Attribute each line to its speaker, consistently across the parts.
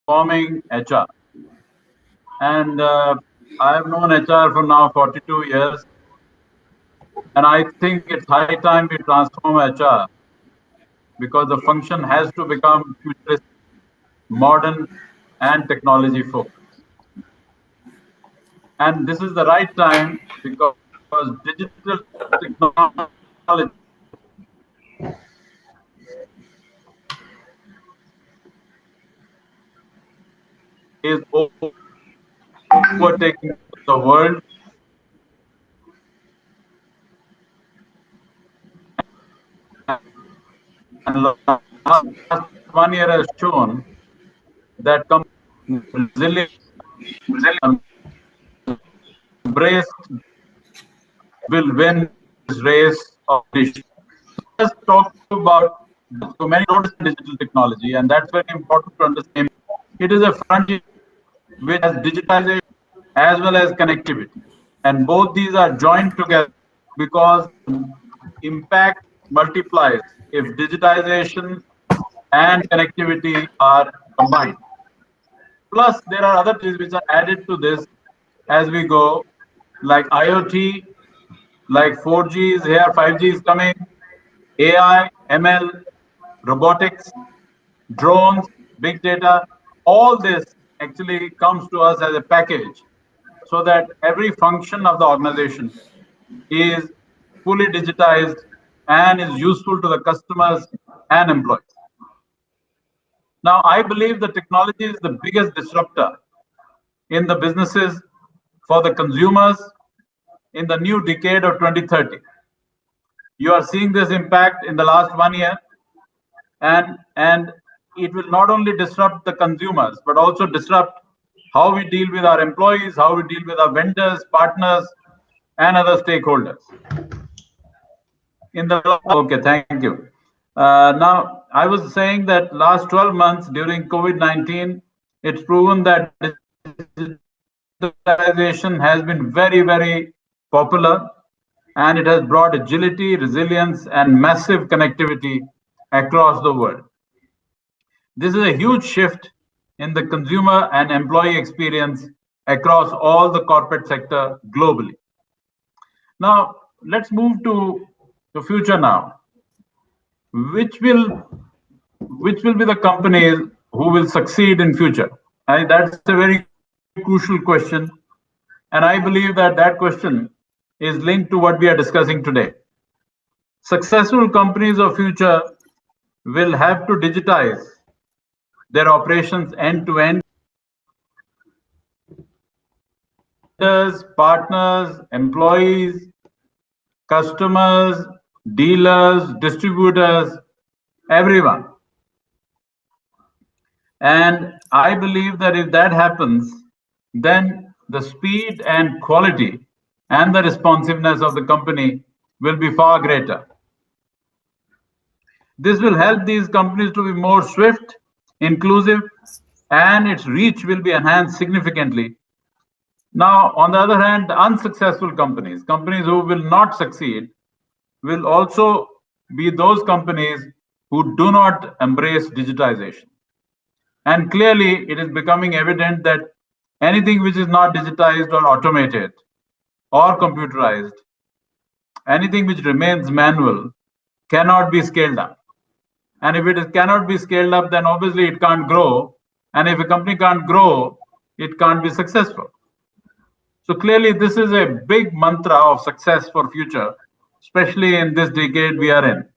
Speaker 1: transforming HR. And I have known HR for now 42 years. And I think it's high time we transform HR because the function has to become futuristic, modern, and technology focused. And this is the right time because digital technology is overtaking the world. And last 1 year has shown that resilient embraced will win this race of leadership. Let's talk about so many don't understand digital technology, and that's very important to understand. It is a frontier which has digitization as well as connectivity, and both these are joined together because impact multiplies if digitization and connectivity are combined. Plus, there are other things which are added to this as we go, like IoT, like 4G is here, 5G is coming, AI, ML, robotics, drones, big data, all this actually comes to us as a package so that every function of the organization is fully digitized and is useful to the customers and employees. Now, I believe the technology is the biggest disruptor in the businesses for the consumers in the new decade of 2030. You are seeing this impact in the last 1 year, and it will not only disrupt the consumers but also disrupt how we deal with our employees, how we deal with our vendors, partners, and other stakeholders. In the okay, thank you. Now, I was saying that last 12 months during COVID-19, it's proven that digitalization has been very, very popular, and it has brought agility, resilience, and massive connectivity across the world. This is a huge shift in the consumer and employee experience across all the corporate sector globally. Now, let's move to the future now. Which will which will be the companies who will succeed in future? That's a very crucial question, and I believe that that question is linked to what we are discussing today. Successful companies of future will have to digitize their operations end to end, vendors, partners, employees, customers, dealers, distributors, everyone. And I believe that if that happens, then the speed and quality and the responsiveness of the company will be far greater. This will help these companies to be more swift, inclusive, and its reach will be enhanced significantly. Now, on the other hand, the unsuccessful companies, companies who will not succeed, will also be those companies who do not embrace digitization. And clearly, it is becoming evident that anything which is not digitized or automated or computerized, anything which remains manual, cannot be scaled up. And if cannot be scaled up, then obviously it can't grow. And if a company can't grow, it can't be successful. So clearly, this is a big mantra of success for future, especially in this decade we are in.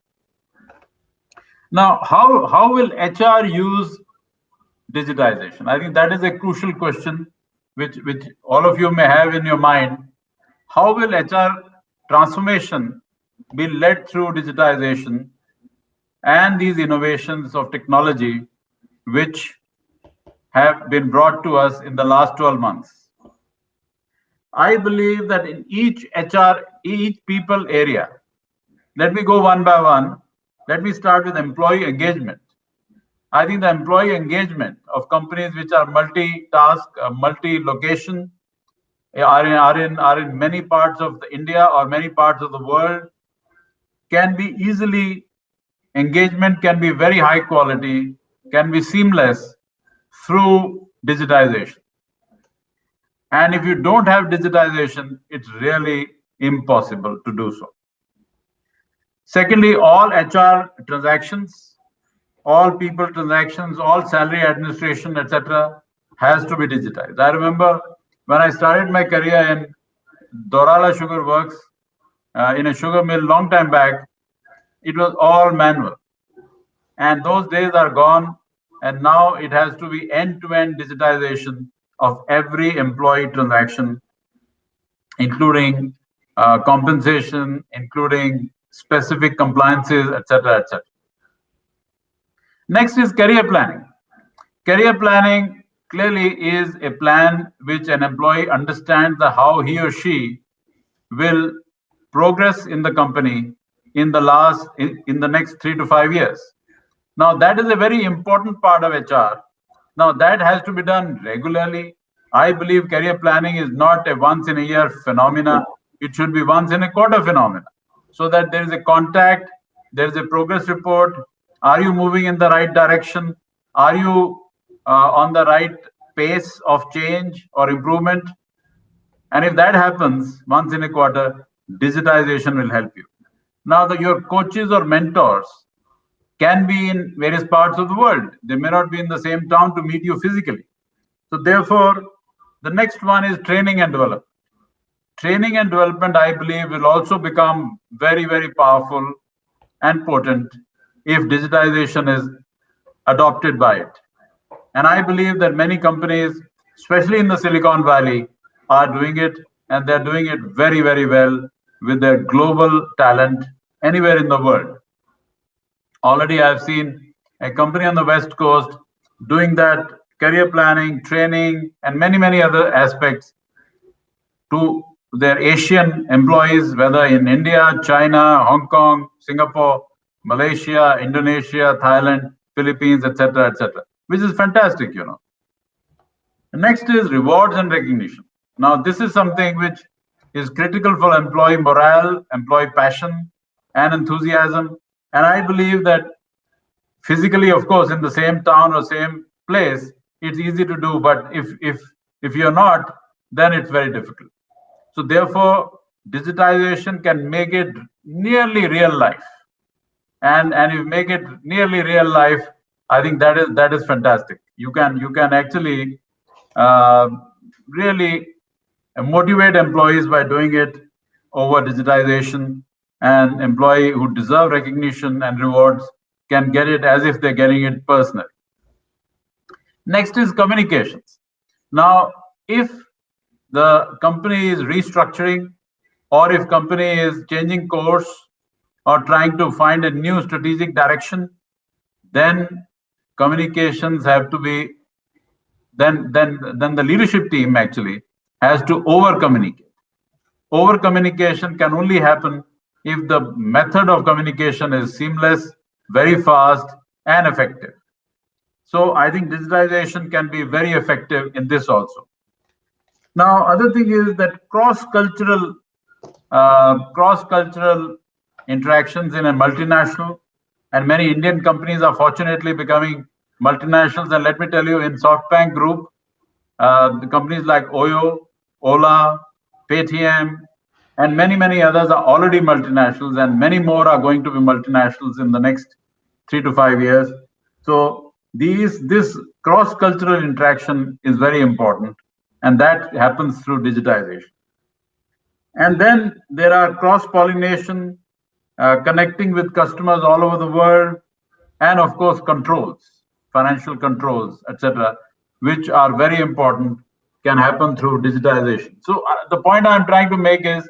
Speaker 1: Now, how will HR use digitization? I think that is a crucial question which all of you may have in your mind. How will HR transformation be led through digitization and these innovations of technology which have been brought to us in the last 12 months? I believe that in each HR, each people area, let me go one by one. Let me start with employee engagement. I think the employee engagement of companies which are multi-task, multi-location, are in many parts of India or many parts of the world, can be easily, engagement can be very high quality, can be seamless, through digitization. And if you don't have digitization, it's really impossible to do so. Secondly, all HR transactions, all people transactions, all salary administration, etc., has to be digitized. I remember when I started my career in Dorala Sugar Works, in a sugar mill long time back, it was all manual. And those days are gone. And now it has to be end-to-end digitization of every employee transaction, including compensation, including specific compliances, etc., etc. Next is career planning. Career planning clearly is a plan which an employee understands how he or she will progress in the company in the next 3 to 5 years. Now that is a very important part of HR. Now that has to be done regularly. I believe career planning is not a once in a year phenomena. It should be once in a quarter phenomena, so that there is a contact, there is a progress report. Are you moving in the right direction? Are you on the right pace of change or improvement? And if that happens once in a quarter, digitization will help you. Now, your coaches or mentors can be in various parts of the world. They may not be in the same town to meet you physically. So therefore, the next one is training and development. Training and development, I believe, will also become very, very powerful and potent if digitization is adopted by it. And I believe that many companies, especially in the Silicon Valley, are doing it, and they're doing it very, very well with their global talent anywhere in the world. Already I've seen a company on the West Coast doing that career planning, training, and many, many other aspects to their Asian employees, whether in India, China, Hong Kong, Singapore, Malaysia, Indonesia, Thailand, Philippines, etc., etc., which is fantastic, you know. Next is rewards and recognition. Now, this is something which is critical for employee morale, employee passion, and enthusiasm. And I believe that physically, of course, in the same town or same place, it's easy to do. But if you're not, then it's very difficult. So therefore, digitization can make it nearly real life. And if you make it nearly real life, I think that is fantastic. You can actually really motivate employees by doing it over digitization, and employee who deserve recognition and rewards can get it as if they're getting it personally. Next is communications. Now, if the company is restructuring, or if company is changing course or trying to find a new strategic direction, then communications have to be, then the leadership team actually has to over communicate. Over communication can only happen if the method of communication is seamless, very fast, and effective. So I think digitization can be very effective in this also. Now, other thing is that cross-cultural interactions in a multinational, and many Indian companies are fortunately becoming multinationals. And let me tell you, in SoftBank Group, the companies like Oyo, Ola, Paytm, and many others are already multinationals, and many more are going to be multinationals in the next 3 to 5 years. So this cross-cultural interaction is very important, and that happens through digitization. And then there are cross-pollination, connecting with customers all over the world, and of course controls, financial controls, etc., which are very important, can happen through digitization. So the point I'm trying to make is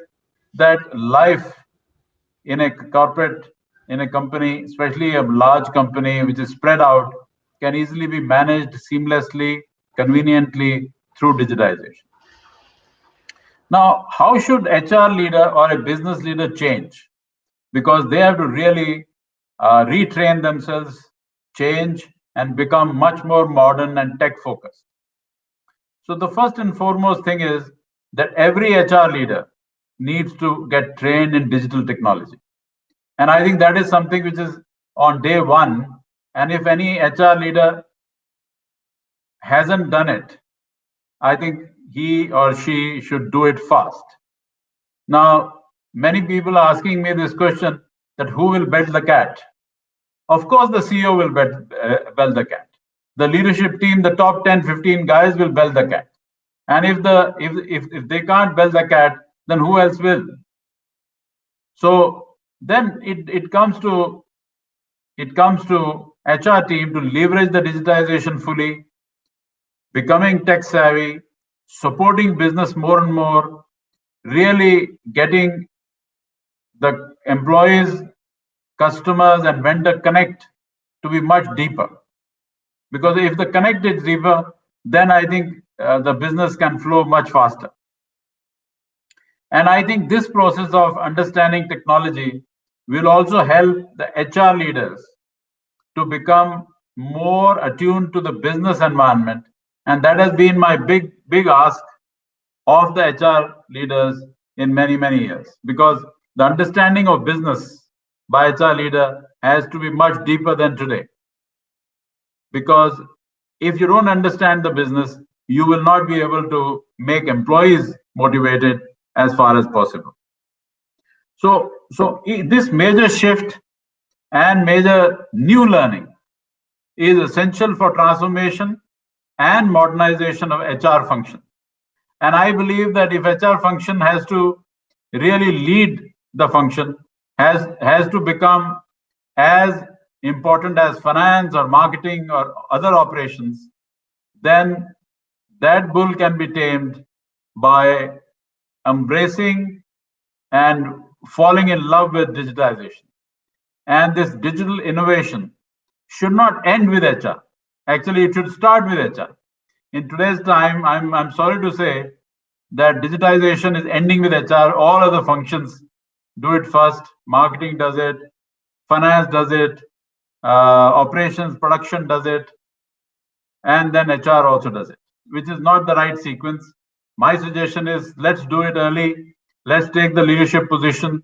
Speaker 1: that life in a corporate, in a company, especially a large company which is spread out, can easily be managed seamlessly, conveniently through digitization. Now, how should HR leader or a business leader change? Because they have to really retrain themselves, change, and become much more modern and tech focused. So the first and foremost thing is that every HR leader needs to get trained in digital technology. And I think that is something which is on day one. And if any HR leader hasn't done it, I think he or she should do it fast. Now, many people are asking me this question, that who will bed the cat? Of course, the CEO will bell the cat. The leadership team, the top 10, 15 guys will bell the cat. And if they can't bell the cat, then who else will? So then it comes to HR team to leverage the digitization fully, becoming tech savvy, supporting business more and more, really getting the employees, customers, and vendor connect to be much deeper. Because if the connect is deeper, then I think the business can flow much faster. And I think this process of understanding technology will also help the HR leaders to become more attuned to the business environment. And that has been my big ask of the HR leaders in many, many years, because the understanding of business by HR leader has to be much deeper than today. Because if you don't understand the business, you will not be able to make employees motivated as far as possible. So this major shift and major new learning is essential for transformation and modernization of HR function. And I believe that if HR function has to really lead the function, has to become as important as finance or marketing or other operations, then that bull can be tamed by embracing and falling in love with digitization. And this digital innovation should not end with HR. Actually, it should start with HR. In today's time, I'm sorry to say that digitization is ending with HR. All other functions do it first. Marketing does it, finance does it, operations, production does it, and then HR also does it, which is not the right sequence. My suggestion is, let's do it early. Let's take the leadership position.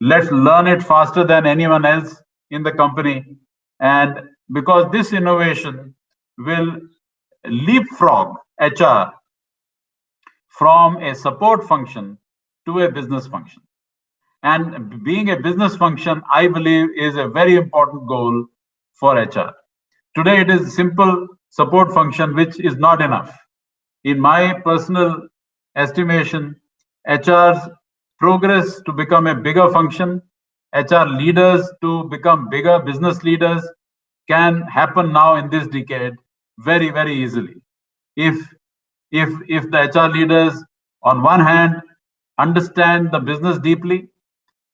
Speaker 1: Let's learn it faster than anyone else in the company. And because this innovation will leapfrog HR from a support function to a business function. And being a business function, I believe, is a very important goal for HR. Today, it is simple support function, which is not enough. In my personal estimation, HR's progress to become a bigger function, HR leaders to become bigger business leaders, can happen now in this decade very, very easily. If the HR leaders, on one hand, understand the business deeply,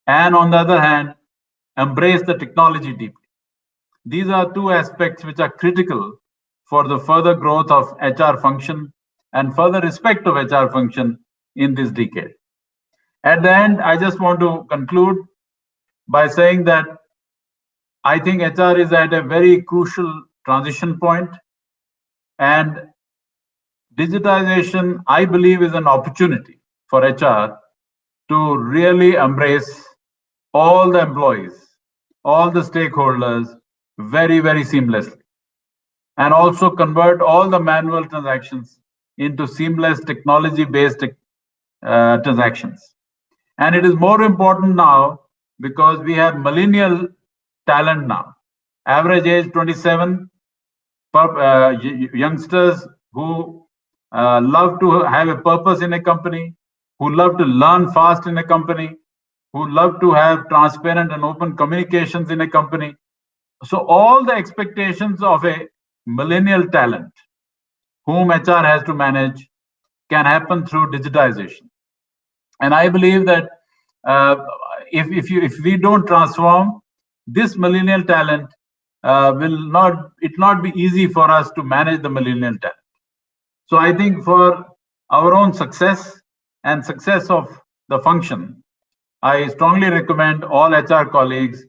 Speaker 1: and on the other hand, embrace the technology deeply. These are two aspects which are critical for the further growth of HR function and further respect of HR function in this decade. At the end, I just want to conclude by saying that I think HR is at a very crucial transition point, and digitization, I believe, is an opportunity for HR to really embrace all the employees, all the stakeholders very, very seamlessly, and also convert all the manual transactions into seamless technology-based transactions. And it is more important now because we have millennial talent now. Average age 27, youngsters who love to have a purpose in a company, who love to learn fast in a company, who love to have transparent and open communications in a company. So all the expectations of a millennial talent whom HR has to manage can happen through digitization. And I believe that if we don't transform, this millennial talent will not be easy for us to manage the millennial talent. So I think for our own success and success of the function, I strongly recommend all HR colleagues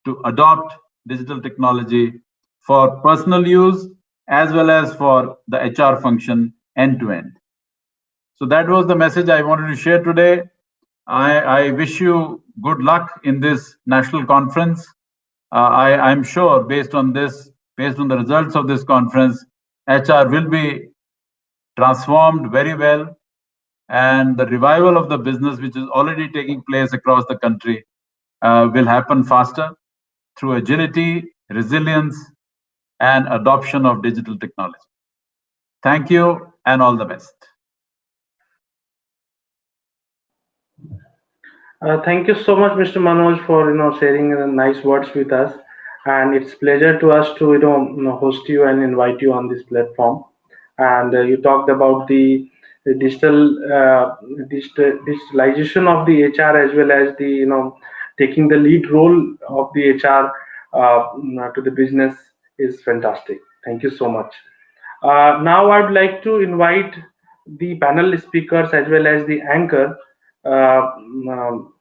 Speaker 1: to adopt digital technology for personal use as well as for the HR function end to end. So that was the message I wanted to share today. I wish you good luck in this national conference. I'm sure based on the results of this conference, HR will be transformed very well, and the revival of the business, which is already taking place across the country, will happen faster through agility, resilience, and adoption of digital technology. Thank you and all the best.
Speaker 2: Thank you so much, Mr. Manoj, for sharing nice words with us, and it's pleasure to us to host you and invite you on this platform. And you talked about the digitalization of the HR, as well as the taking the lead role of the HR to the business is fantastic. Thank you so much. Now I'd like to invite the panel speakers as well as the anchor um,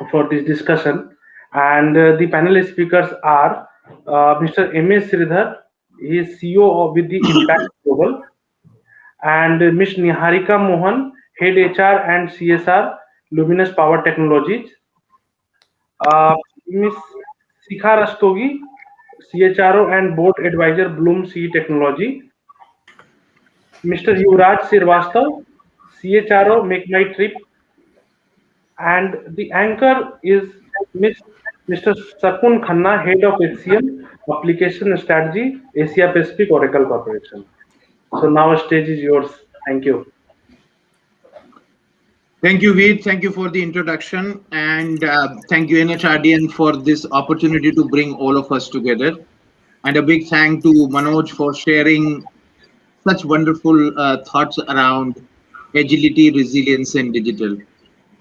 Speaker 2: for this discussion. And the panel speakers are Mr. M.A. Sridhar, he is CEO with the Impact Global, and Ms. Niharika Mohan, Head HR and CSR, Luminous Power Technologies, Ms. Sikha Rastogi, CHRO and Board Advisor, Bloom CE Technology, Mr. Yuvraj Sirvastav, CHRO, Make My Trip, and the anchor is Mr. Sakun Khanna, Head of HCM, Application Strategy, Asia Pacific Oracle Corporation. So now stage is yours. Thank you.
Speaker 3: Thank you, Veed. Thank you for the introduction, and thank you, NHRDN, for this opportunity to bring all of us together. And a big thank to Manoj for sharing such wonderful thoughts around agility, resilience, and digital.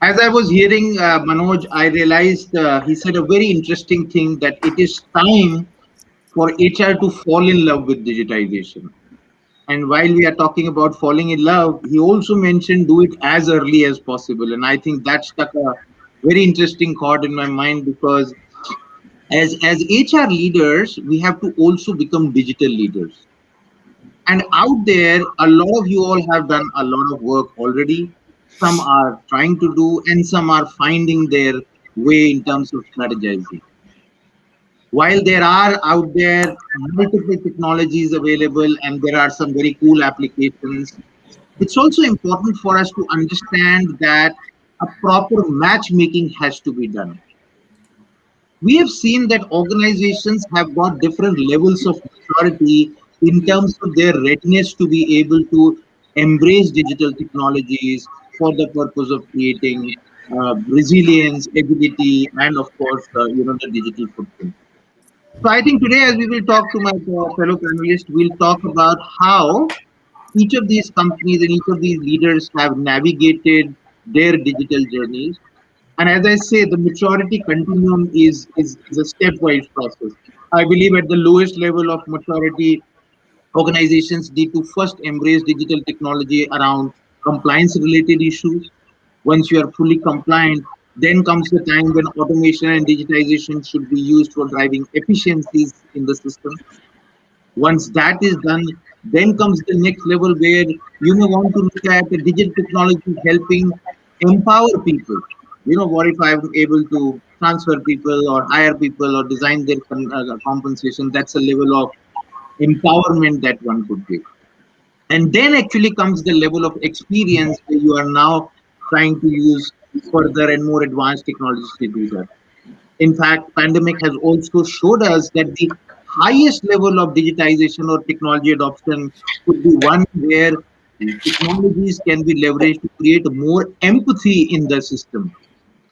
Speaker 3: As I was hearing Manoj, I realized he said a very interesting thing, that it is time for HR to fall in love with digitization. And while we are talking about falling in love, he also mentioned do it as early as possible. And I think that stuck a very interesting chord in my mind, because as HR leaders, we have to also become digital leaders. And out there, a lot of you all have done a lot of work already. Some are trying to do, and some are finding their way in terms of strategizing. While there are out there multiple technologies available and there are some very cool applications, it's also important for us to understand that a proper matchmaking has to be done. We have seen that organizations have got different levels of maturity in terms of their readiness to be able to embrace digital technologies for the purpose of creating resilience, agility, and of course, the digital footprint. So I think today, as we will talk to my fellow panelists, we'll talk about how each of these companies and each of these leaders have navigated their digital journeys. And as I say, the maturity continuum is a stepwise process. I believe at the lowest level of maturity, organizations need to first embrace digital technology around compliance related issues. Once you are fully compliant, then comes the time when automation and digitization should be used for driving efficiencies in the system. Once that is done, then comes the next level where you may want to look at the digital technology helping empower people. What if I'm able to transfer people or hire people or design their compensation? That's a level of empowerment that one could give. And then actually comes the level of experience where you are now trying to use further and more advanced technologies to do that. In fact, pandemic has also showed us that the highest level of digitization or technology adoption could be one where technologies can be leveraged to create more empathy in the system,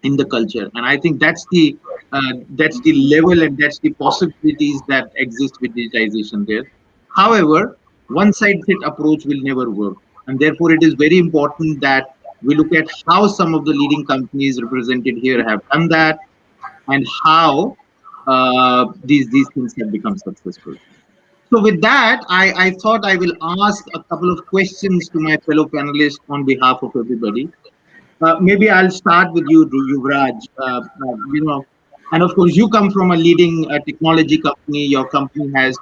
Speaker 3: in the culture. And I think that's the level and that's the possibilities that exist with digitization there. However, one side fit approach will never work, and therefore it is very important that we look at how some of the leading companies represented here have done that, and how these things have become successful. So with that, I thought I will ask a couple of questions to my fellow panelists on behalf of everybody. Maybe I'll start with you, Yuvraj. And of course, you come from a leading technology company. Your company has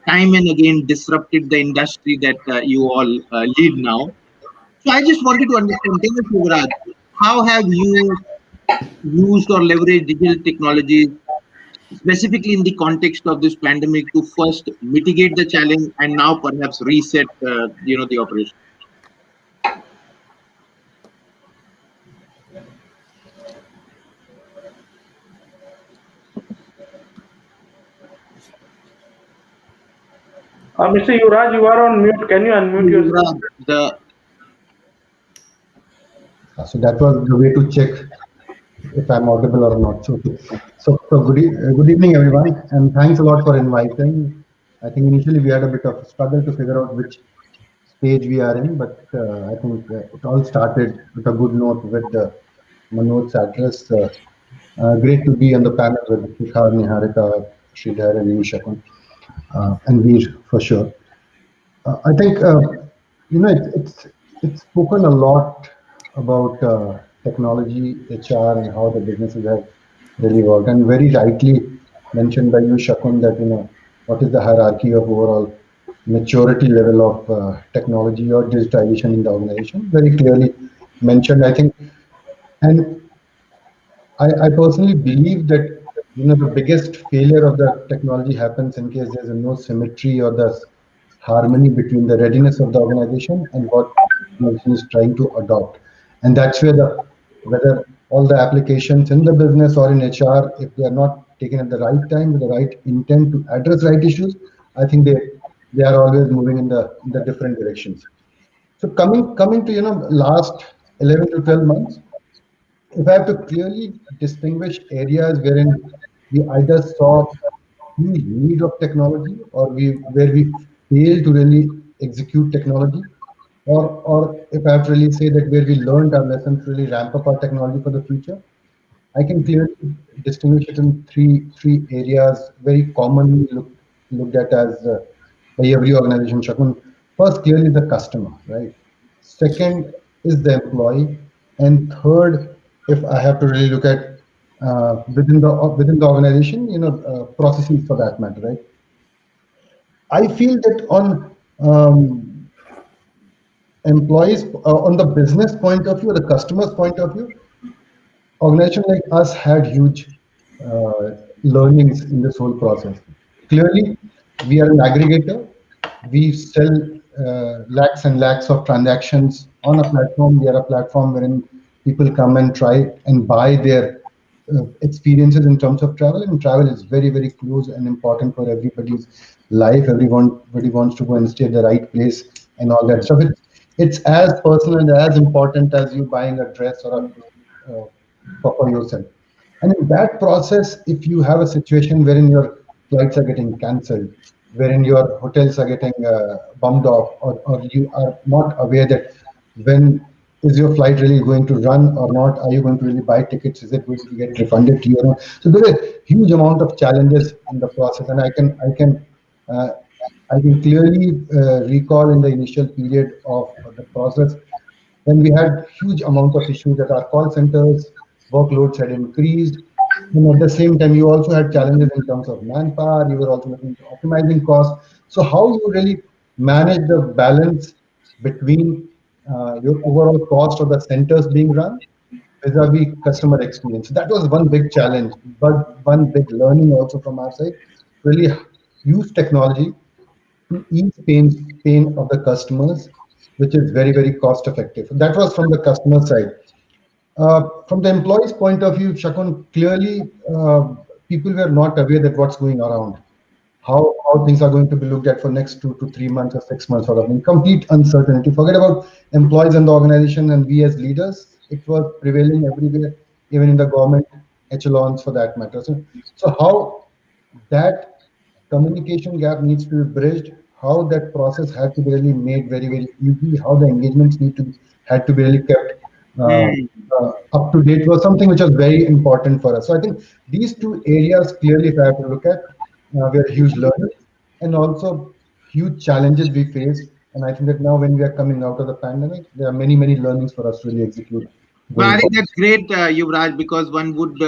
Speaker 3: time and again disrupted the industry that you all lead now. So I just wanted to understand, tell us, Yuvraj, how have you used or leveraged digital technologies specifically in the context of this pandemic, to first mitigate the challenge and now perhaps reset, the operation?
Speaker 2: Mr. Yuvraj, you are on mute. Can you unmute yourself?
Speaker 4: So that was the way to check if I'm audible or not. So good evening, everyone, and thanks a lot for inviting. I think initially we had a bit of a struggle to figure out which stage we are in, but I think it all started with a good note with Manoj's address. Great to be on the panel with Shikhar, Niharika, Sridhar, and Shakun, and Veer for sure. I think it's spoken a lot about technology, HR, and how the businesses have really worked, and very rightly mentioned by you, Shakun, that what is the hierarchy of overall maturity level of technology or digitization in the organization. Very clearly mentioned, I think, and I personally believe that the biggest failure of the technology happens in case there's no symmetry or the harmony between the readiness of the organization and what the organization is trying to adopt. And that's where whether all the applications in the business or in HR, if they are not taken at the right time with the right intent to address right issues, I think they are always moving in the different directions. So coming to last 11 to 12 months, if I have to clearly distinguish areas wherein we either saw huge need of technology or where we failed to really execute technology, or if I have to really say that where we learned our lessons to really ramp up our technology for the future, I can clearly distinguish it in three areas very commonly looked at as by every organization. Shakun, first, clearly the customer, right? Second is the employee, and third, if I have to really look at within the organization, processes for that matter, right? I feel that on employees, on the business point of view, the customer's point of view, organization like us had huge learnings in this whole process. Clearly, we are an aggregator. We sell lakhs and lakhs of transactions on a platform. We are a platform wherein people come and try and buy their experiences in terms of travel. And travel is very, very close and important for everybody's life. Everybody wants to go and stay at the right place and all that stuff. It's as personal and as important as you buying a dress or a for yourself. And in that process, if you have a situation wherein your flights are getting cancelled, wherein your hotels are getting bumped off, or you are not aware that when is your flight really going to run or not, are you going to really buy tickets, is it going to get refunded to you or not? So there are huge amount of challenges in the process, and I can clearly recall in the initial period of the process when we had huge amount of issues at our call centers, workloads had increased. And at the same time, you also had challenges in terms of manpower. You were also looking at optimizing costs. So how you really manage the balance between your overall cost of the centers being run vis-a-vis customer experience. That was one big challenge, but one big learning also from our side. Really use technology to ease pain of the customers, which is very, very cost effective. That was from the customer side. From the employee's point of view, Shakun, clearly people were not aware that what's going around, how things are going to be looked at for next 2 to 3 months or 6 months, sort of in complete uncertainty. Forget about employees and the organization and we as leaders. It was prevailing everywhere, even in the government echelons for that matter. So how that communication gap needs to be bridged, how that process had to be really made very, very easy, how the engagements had to be really kept up to date was something which was very important for us. So I think these two areas clearly, if I have to look at, were huge learnings and also huge challenges we faced. And I think that now when we are coming out of the pandemic, there are many, many learnings for us to really execute.
Speaker 3: Well, I think that's great, Yuvraj, because one would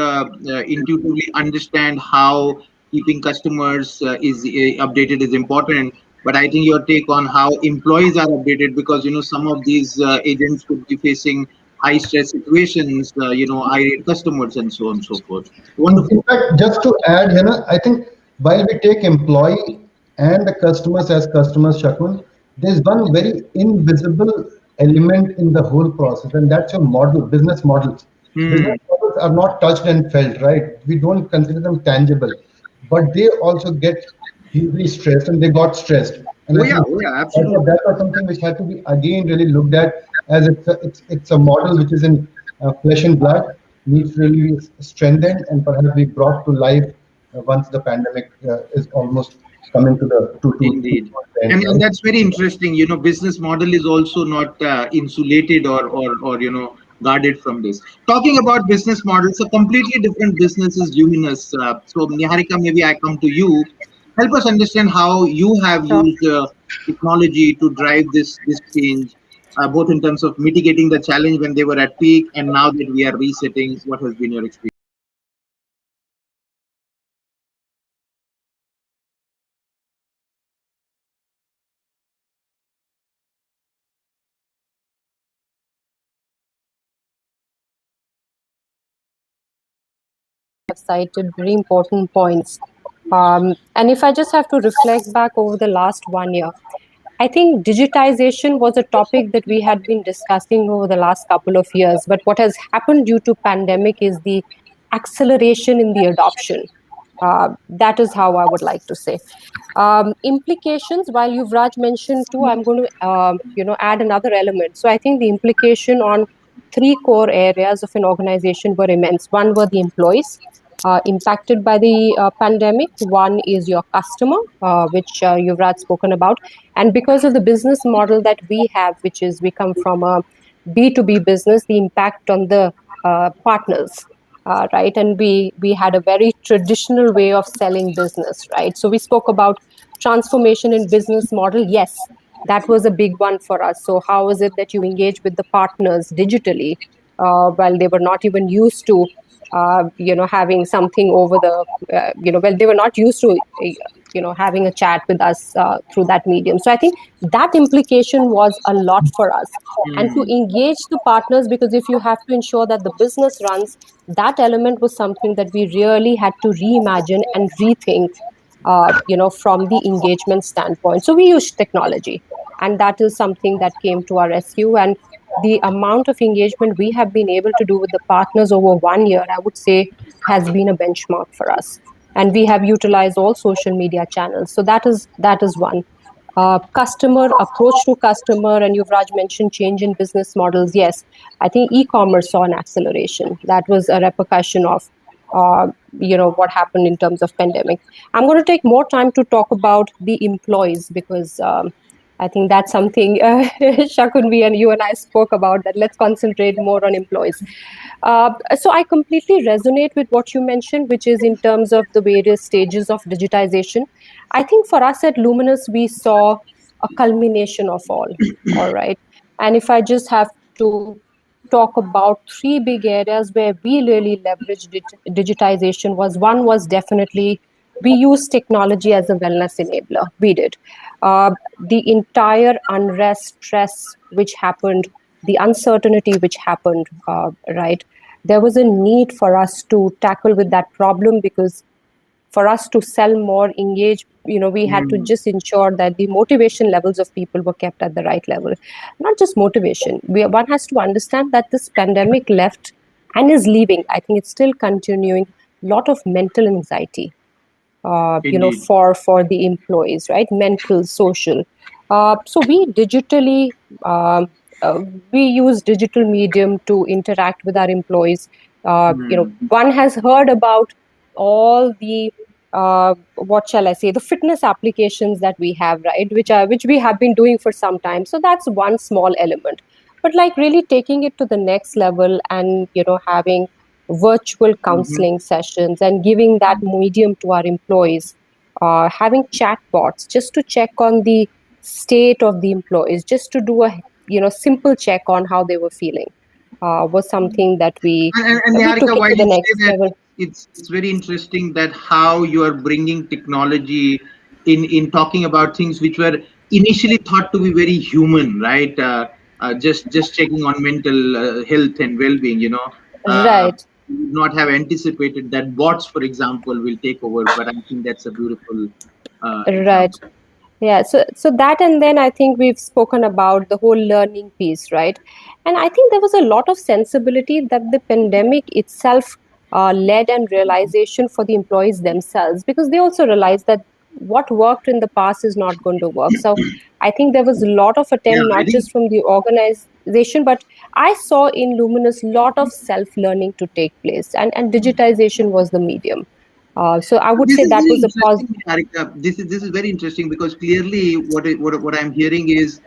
Speaker 3: intuitively understand how keeping customers is updated is important. But I think your take on how employees are updated, because some of these agents could be facing high stress situations, irate customers and so on and so forth. Wonderful.
Speaker 4: In fact, just to add, I think while we take employee and the customers as customers, Shakun, there's one very invisible element in the whole process, and that's your model, business models. Business models are not touched and felt, right? We don't consider them tangible, but they also get hugely stressed, and they got stressed. And I think
Speaker 3: Absolutely.
Speaker 4: that was something which had to be again really looked at, as it's a model which is in flesh and blood, needs to really be strengthened and perhaps be brought to life once the pandemic is almost coming to the
Speaker 3: Indeed.
Speaker 4: end,
Speaker 3: And
Speaker 4: right?
Speaker 3: that's very interesting. Business model is also not insulated or guarded from this. Talking about business models, a completely different business is Luminous. So Niharika, maybe I come to you. Help us understand how you have
Speaker 5: Sure.
Speaker 3: used technology to drive this change, both in terms of mitigating the challenge when they were at peak, and now that we are resetting. What has been your experience?
Speaker 5: Have cited very important points. And if I just have to reflect back over the last 1 year, I think digitization was a topic that we had been discussing over the last couple of years. But what has happened due to pandemic is the acceleration in the adoption. That is how I would like to say. Implications, while Yuvraj mentioned too, I'm going to add another element. So I think the implication on three core areas of an organization were immense. One were the employees impacted by the pandemic. One is your customer, which Yuvraj spoken about. And because of the business model that we have, which is we come from a B2B business, the impact on the partners. Right, and we had a very traditional way of selling business, right? So we spoke about transformation in business model. Yes, that was a big one for us. So how is it that you engage with the partners digitally while they were not even used to having something over the well, they were not used to having a chat with us through that medium. So I think that implication was a lot for us. And to engage the partners, because if you have to ensure that the business runs, that element was something that we really had to reimagine and rethink from the engagement standpoint. So we used technology, and that is something that came to our rescue. And the amount of engagement we have been able to do with the partners over 1 year, I would say, has been a benchmark for us. And we have utilized all social media channels. So that is one. Customer approach to customer, and Yuvraj mentioned change in business models. Yes, I think e-commerce saw an acceleration. That was a repercussion of what happened in terms of pandemic. I'm going to take more time to talk about the employees, because I think that's something Shakunvi and you and I spoke about, that let's concentrate more on employees. So I completely resonate with what you mentioned, which is in terms of the various stages of digitization. I think for us at Luminous, we saw a culmination of all right. And if I just have to talk about three big areas where we really leveraged digitization, one was definitely we used technology as a wellness enabler. We did. The entire unrest, stress which happened, the uncertainty which happened, right? There was a need for us to tackle with that problem, because for us to sell more, engage, we had to just ensure that the motivation levels of people were kept at the right level. Not just motivation. One has to understand that this pandemic left and is leaving. I think it's still continuing a lot of mental anxiety, for the employees, right? Mental, social. So we digitally, we use digital medium to interact with our employees. One has heard about all the what shall I say, the fitness applications that we have, right, which we have been doing for some time. So that's one small element. But like really taking it to the next level and having virtual counseling sessions and giving that medium to our employees, having chatbots just to check on the state of the employees, just to do a simple check on how they were feeling, was something that we
Speaker 3: Niharika,
Speaker 5: took it
Speaker 3: while
Speaker 5: to the
Speaker 3: you
Speaker 5: next
Speaker 3: say that,
Speaker 5: level.
Speaker 3: it's very interesting that how you are bringing technology in talking about things which were initially thought to be very human, right? just checking on mental health and well-being,
Speaker 5: Right.
Speaker 3: not have anticipated that bots, for example, will take over. But I think that's a beautiful
Speaker 5: Right.
Speaker 3: example.
Speaker 5: Yeah, so that, and then I think we've spoken about the whole learning piece, right? And I think there was a lot of sensibility that the pandemic itself led, and realization for the employees themselves, because they also realized that what worked in the past is not going to work. So I think there was a lot of
Speaker 3: Yeah,
Speaker 5: attempt,
Speaker 3: I
Speaker 5: not
Speaker 3: think
Speaker 5: just from the organization, but I saw in Luminous lot of self-learning to take place, and digitization was the medium. So I would
Speaker 3: this
Speaker 5: say
Speaker 3: is
Speaker 5: that
Speaker 3: very
Speaker 5: was a
Speaker 3: interesting,
Speaker 5: positive.
Speaker 3: Niharika. This is very interesting because clearly what I'm hearing is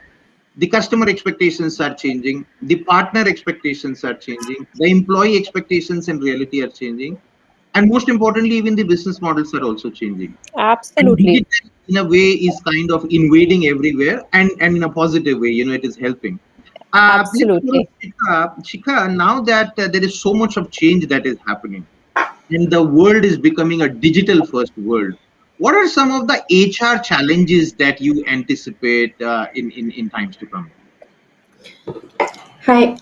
Speaker 3: the customer expectations are changing, the partner expectations are changing, the employee expectations in reality are changing, and most importantly, even the business models are also changing. And
Speaker 5: Absolutely.
Speaker 3: digital, in a way, is kind of invading everywhere, and in a positive way, it is helping. Let's go to
Speaker 5: Absolutely.
Speaker 3: Shikha. Shikha, now that there is so much of change that is happening, and the world is becoming a digital first world, what are some of the HR challenges that you anticipate in times to come?
Speaker 6: Hi,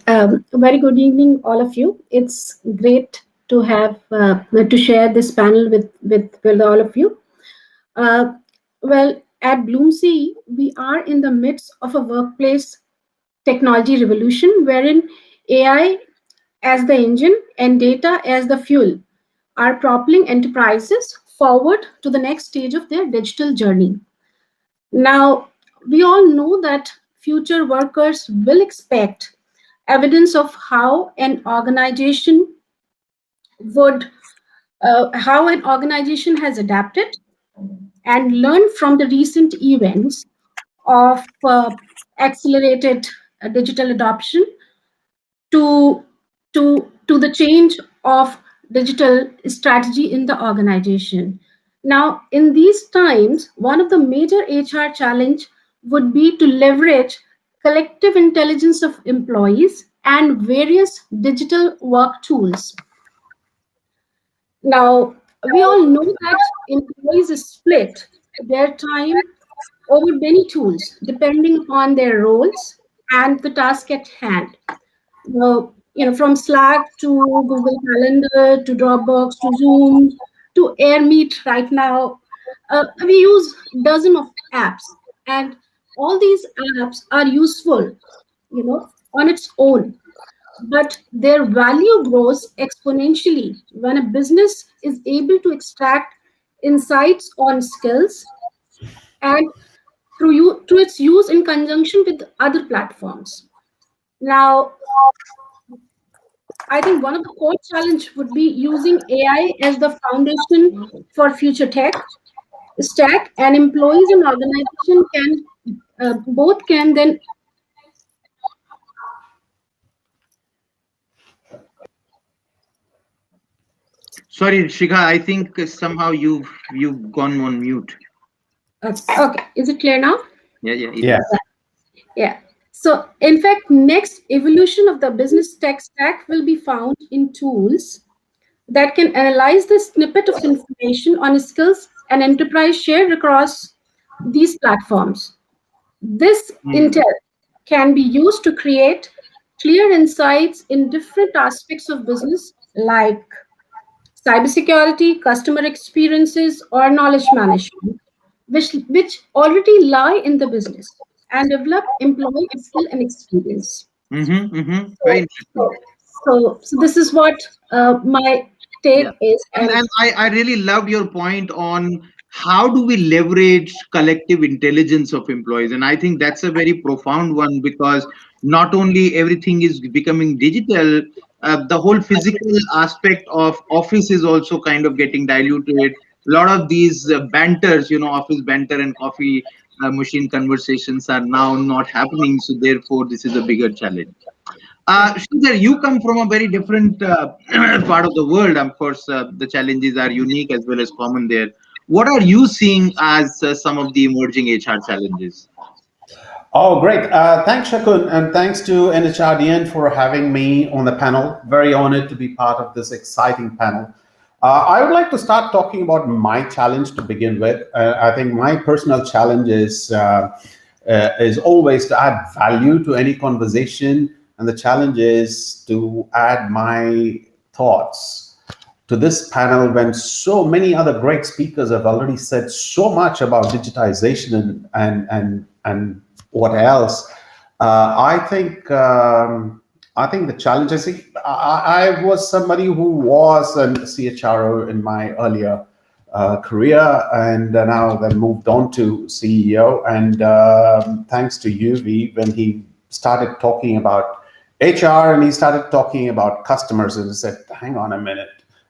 Speaker 6: very good evening, all of you. It's great to have to share this panel with all of you. Uh, well, at Bloomsea, we are in the midst of a workplace technology revolution wherein AI as the engine and data as the fuel are propelling enterprises forward to the next stage of their digital journey. Now, we all know that future workers will expect evidence of would how an organization has adapted and learned from the recent events of accelerated digital adoption to to the change of digital strategy in the organization. Now, in these times, one of the major HR challenge would be to leverage collective intelligence of employees and various digital work tools. Now, we all know that employees split their time over many tools depending upon their roles and the task at hand. From Slack to Google Calendar to Dropbox to Zoom to AirMeet right now, we use dozen of apps, and all these apps are useful, on its own. But their value grows exponentially when a business is able to extract insights on skills and through its use in conjunction with other platforms. Now, I think one of the core challenge would be using AI as the foundation for future tech stack, and employees and organization can then.
Speaker 3: Sorry, Shikha, I think somehow you've gone on mute.
Speaker 6: Okay, is it clear now?
Speaker 3: Yeah.
Speaker 6: Yeah. So, in fact, next evolution of the business tech stack will be found in tools that can analyze the snippet of information on skills and enterprise shared across these platforms. This intel can be used to create clear insights in different aspects of business like cybersecurity, customer experiences, or knowledge management, which already lie in the business and develop employee skill and experience.
Speaker 3: Very interesting.
Speaker 6: So this is what my take is.
Speaker 3: And I really loved your point on how do we leverage collective intelligence of employees. And I think that's a very profound one, because not only everything is becoming digital, the whole physical aspect of office is also kind of getting diluted. A lot of these banters, office banter and coffee machine conversations are now not happening. So therefore, this is a bigger challenge. Sridhar, you come from a very different part of the world. Of course, the challenges are unique as well as common there. What are you seeing as some of the emerging HR challenges?
Speaker 7: Oh, great. Thanks, Shakun, and thanks to NHRDN for having me on the panel. Very honored to be part of this exciting panel. I would like to start talking about my challenge to begin with. I think my personal challenge is is always to add value to any conversation, and the challenge is to add my thoughts to this panel when so many other great speakers have already said so much about digitization and what else. I think the challenge is, I was somebody who was a CHRO in my earlier career, and now then moved on to CEO. And thanks to UV, when he started talking about HR and he started talking about customers, and he said, hang on a minute.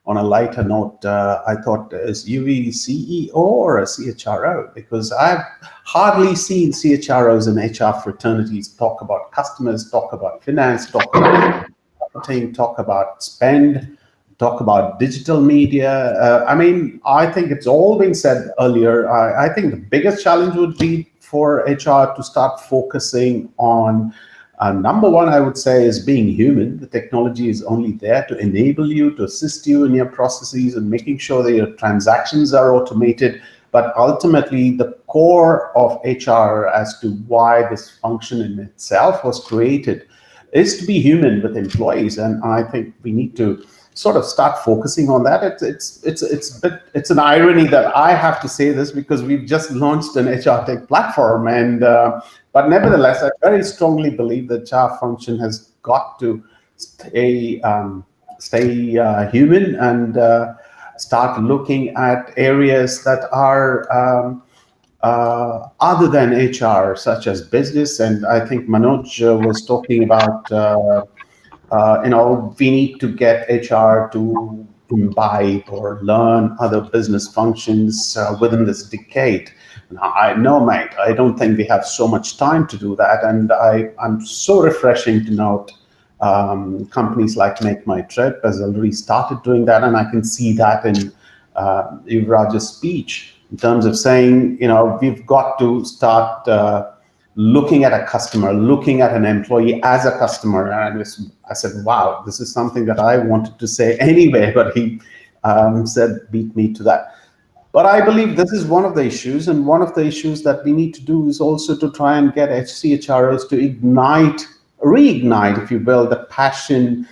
Speaker 7: On a lighter note, I thought, is UV CEO or a CHRO? Because I've hardly seen CHROs and HR fraternities talk about customers, talk about finance, talk about marketing, talk about spend, talk about digital media. I mean, I think it's all been said earlier. I think the biggest challenge would be for HR to start focusing on number one, I would say, is being human. The technology is only there to enable you, to assist you in your processes and making sure that your transactions are automated. But ultimately, the core of HR as to why this function in itself was created is to be human with employees. And I think we need to sort of start focusing on that. It's an irony that I have to say this because we've just launched an HR tech platform, and but nevertheless, I very strongly believe the HR function has got to stay human and start looking at areas that are other than HR, such as business. And I think Manoj was talking about we need to get HR to imbibe or learn other business functions within this decade. Now, I know, mate, I don't think we have so much time to do that. And I'm so refreshing to note companies like Make My Trip has already started doing that. And I can see that in Yuvraj's speech in terms of saying, we've got to start looking at a customer, looking at an employee as a customer. And I said, wow, this is something that I wanted to say anyway, but he said, beat me to that. But I believe this is one of the issues, and one of the issues that we need to do is also to try and get CHROs to reignite, if you will, the passion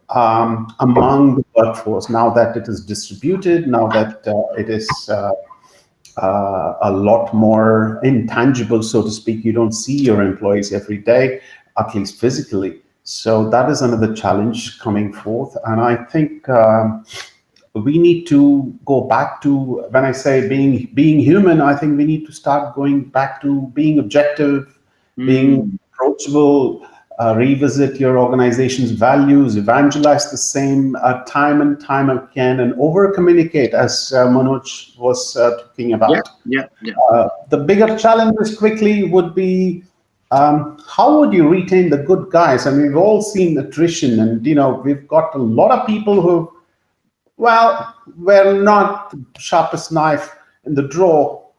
Speaker 7: among the workforce, now that it is distributed, now that it is a lot more intangible, so to speak. You don't see your employees every day, at least physically. So that is another challenge coming forth. And I think we need to go back to, when I say being human, I think we need to start going back to being objective, being approachable, revisit your organization's values, evangelize the same time and time again, and over-communicate, as Manoj was talking about.
Speaker 3: Yeah.
Speaker 7: The bigger challenges quickly would be, how would you retain the good guys? I mean, we've all seen attrition, and we've got a lot of people who, well, we're not the sharpest knife in the drawer,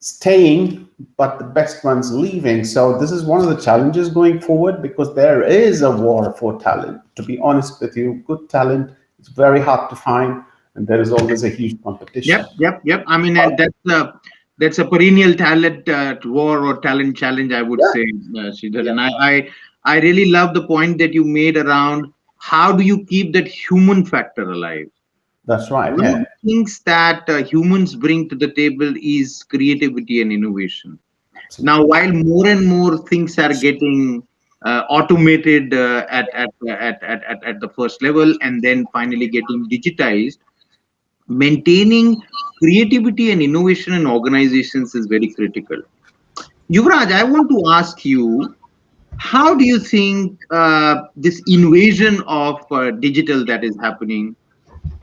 Speaker 7: staying, but the best ones leaving. So this is one of the challenges going forward, because there is a war for talent. To be honest with you, good talent is very hard to find, and there is always a huge competition.
Speaker 3: Yep. I mean, that's a perennial talent war or talent challenge, I would say, Sridhar. And I really love the point that you made around how do you keep that human factor alive.
Speaker 7: That's right.
Speaker 3: One of the things that humans bring to the table is creativity and innovation. Now, while more and more things are getting automated at the first level and then finally getting digitized, maintaining creativity and innovation in organizations is very critical. Yuvraj, I want to ask you, how do you think this invasion of digital that is happening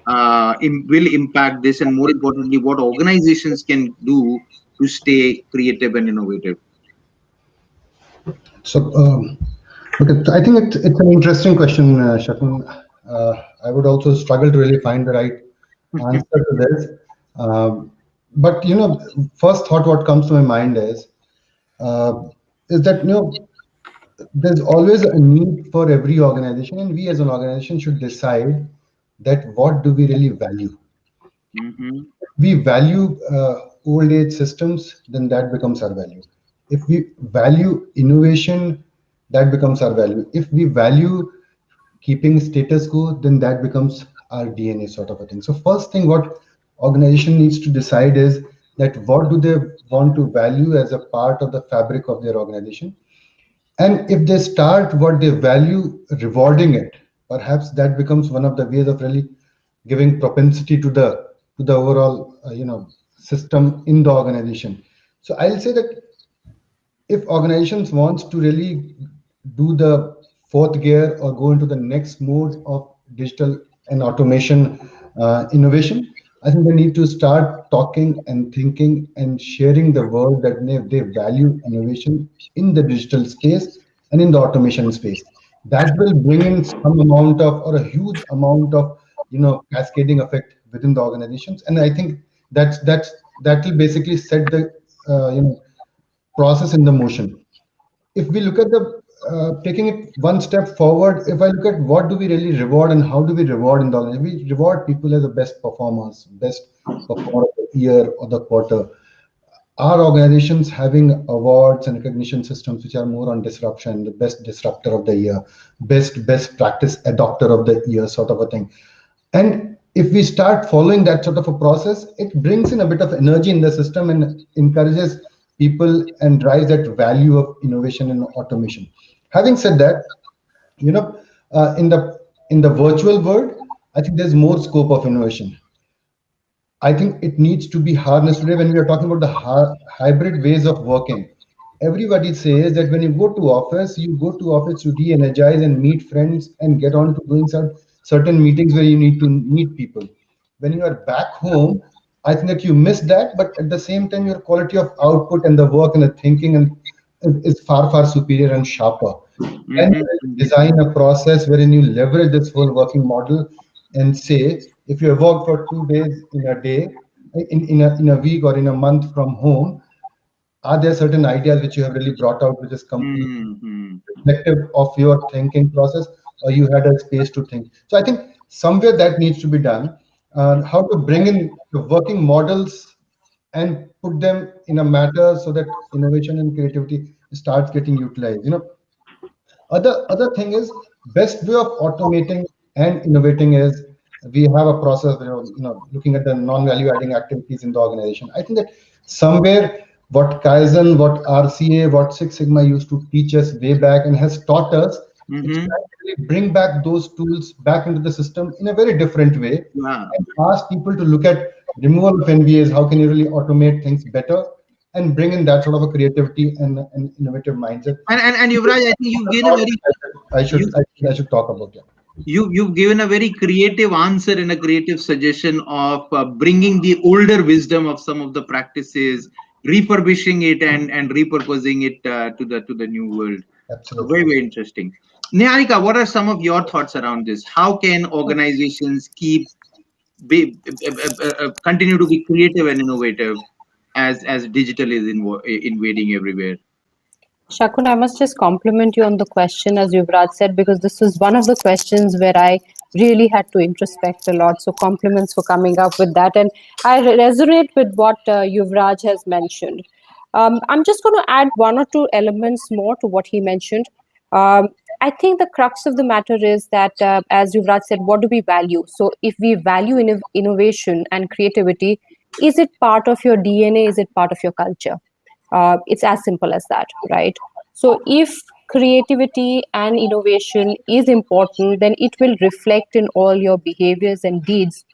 Speaker 3: will impact this, and more importantly, what organizations can do to stay creative and innovative?
Speaker 4: So, I think it's an interesting question, Shakun. I would also struggle to really find the right answer to this. But first thought what comes to my mind is that there's always a need for every organization, and we as an organization should decide that what do we really value. We value old age systems, then that becomes our value. If we value innovation, that becomes our value. If we value keeping status quo, then that becomes our DNA sort of a thing. So first thing what organization needs to decide is that what do they want to value as a part of the fabric of their organization. And if they start what they value rewarding it, perhaps that becomes one of the ways of really giving propensity to the overall system in the organization. So I'll say that if organizations wants to really do the fourth gear or go into the next mode of digital and automation innovation, I think they need to start talking and thinking and sharing the word that they value innovation in the digital space and in the automation space. That will bring in some amount of or a huge amount of cascading effect within the organizations, and I think that will basically set the process in the motion. If we look at the taking it one step forward, if I look at what do we really reward and how do we reward in the organization, we reward people as the best performers, best performer of the year or the quarter. Our organizations having awards and recognition systems which are more on disruption, the best disruptor of the year, best practice adopter of the year sort of a thing. And if we start following that sort of a process, it brings in a bit of energy in the system and encourages people and drives that value of innovation and automation. Having said that, in the virtual world, I think there's more scope of innovation. I think it needs to be harnessed today when we are talking about the hybrid ways of working. Everybody says that when you go to office to re-energize and meet friends and get on to doing certain meetings where you need to meet people. When you are back home, I think that you miss that, but at the same time, your quality of output and the work and the thinking is far, far superior and sharper. And design a process wherein you leverage this whole working model and say, if you have worked for 2 days in a day, in a week or in a month from home, are there certain ideas which you have really brought out which is completely reflective of your thinking process, or you had a space to think? So I think somewhere that needs to be done. How to bring in the working models and put them in a matter so that innovation and creativity starts getting utilized. Other thing is best way of automating and innovating is we have a process, looking at the non-value adding activities in the organization. I think that somewhere what Kaizen, what RCA, what Six Sigma used to teach us way back and has taught us, it's actually bring back those tools back into the system in a very different way. And ask people to look at removal of NVAs, how can you really automate things better and bring in that sort of a creativity and innovative mindset.
Speaker 3: And Yuvraj, I think you've given a very
Speaker 4: I should talk about that.
Speaker 3: You've given a very creative answer and a creative suggestion of bringing the older wisdom of some of the practices, refurbishing it and repurposing it to the new world.
Speaker 4: Absolutely.
Speaker 3: Very, very interesting. Niharika, what are some of your thoughts around this? How can organizations continue to be creative and innovative as digital is invading everywhere?
Speaker 5: Shakun, I must just compliment you on the question, as Yuvraj said, because this was one of the questions where I really had to introspect a lot. So compliments for coming up with that. And I resonate with what Yuvraj has mentioned. I'm just going to add one or two elements more to what he mentioned. I think the crux of the matter is that, as Yuvraj said, what do we value? So if we value innovation and creativity, is it part of your DNA? Is it part of your culture? It's as simple as that, right? So if creativity and innovation is important, then it will reflect in all your behaviors and deeds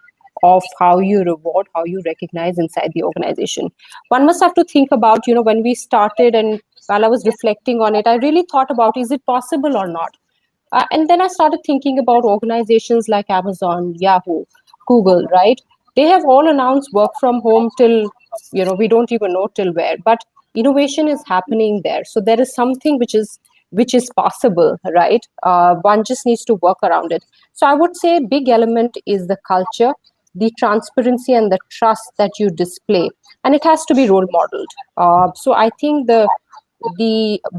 Speaker 5: of how you reward, how you recognize inside the organization. One must have to think about, when we started and while I was reflecting on it, I really thought about, is it possible or not? And then I started thinking about organizations like Amazon, Yahoo, Google, right? They have all announced work from home till, we don't even know till where, but innovation is happening there. So there is something which is possible, right? One just needs to work around it. So I would say a big element is the culture, the transparency and the trust that you display. And it has to be role modeled. So I think the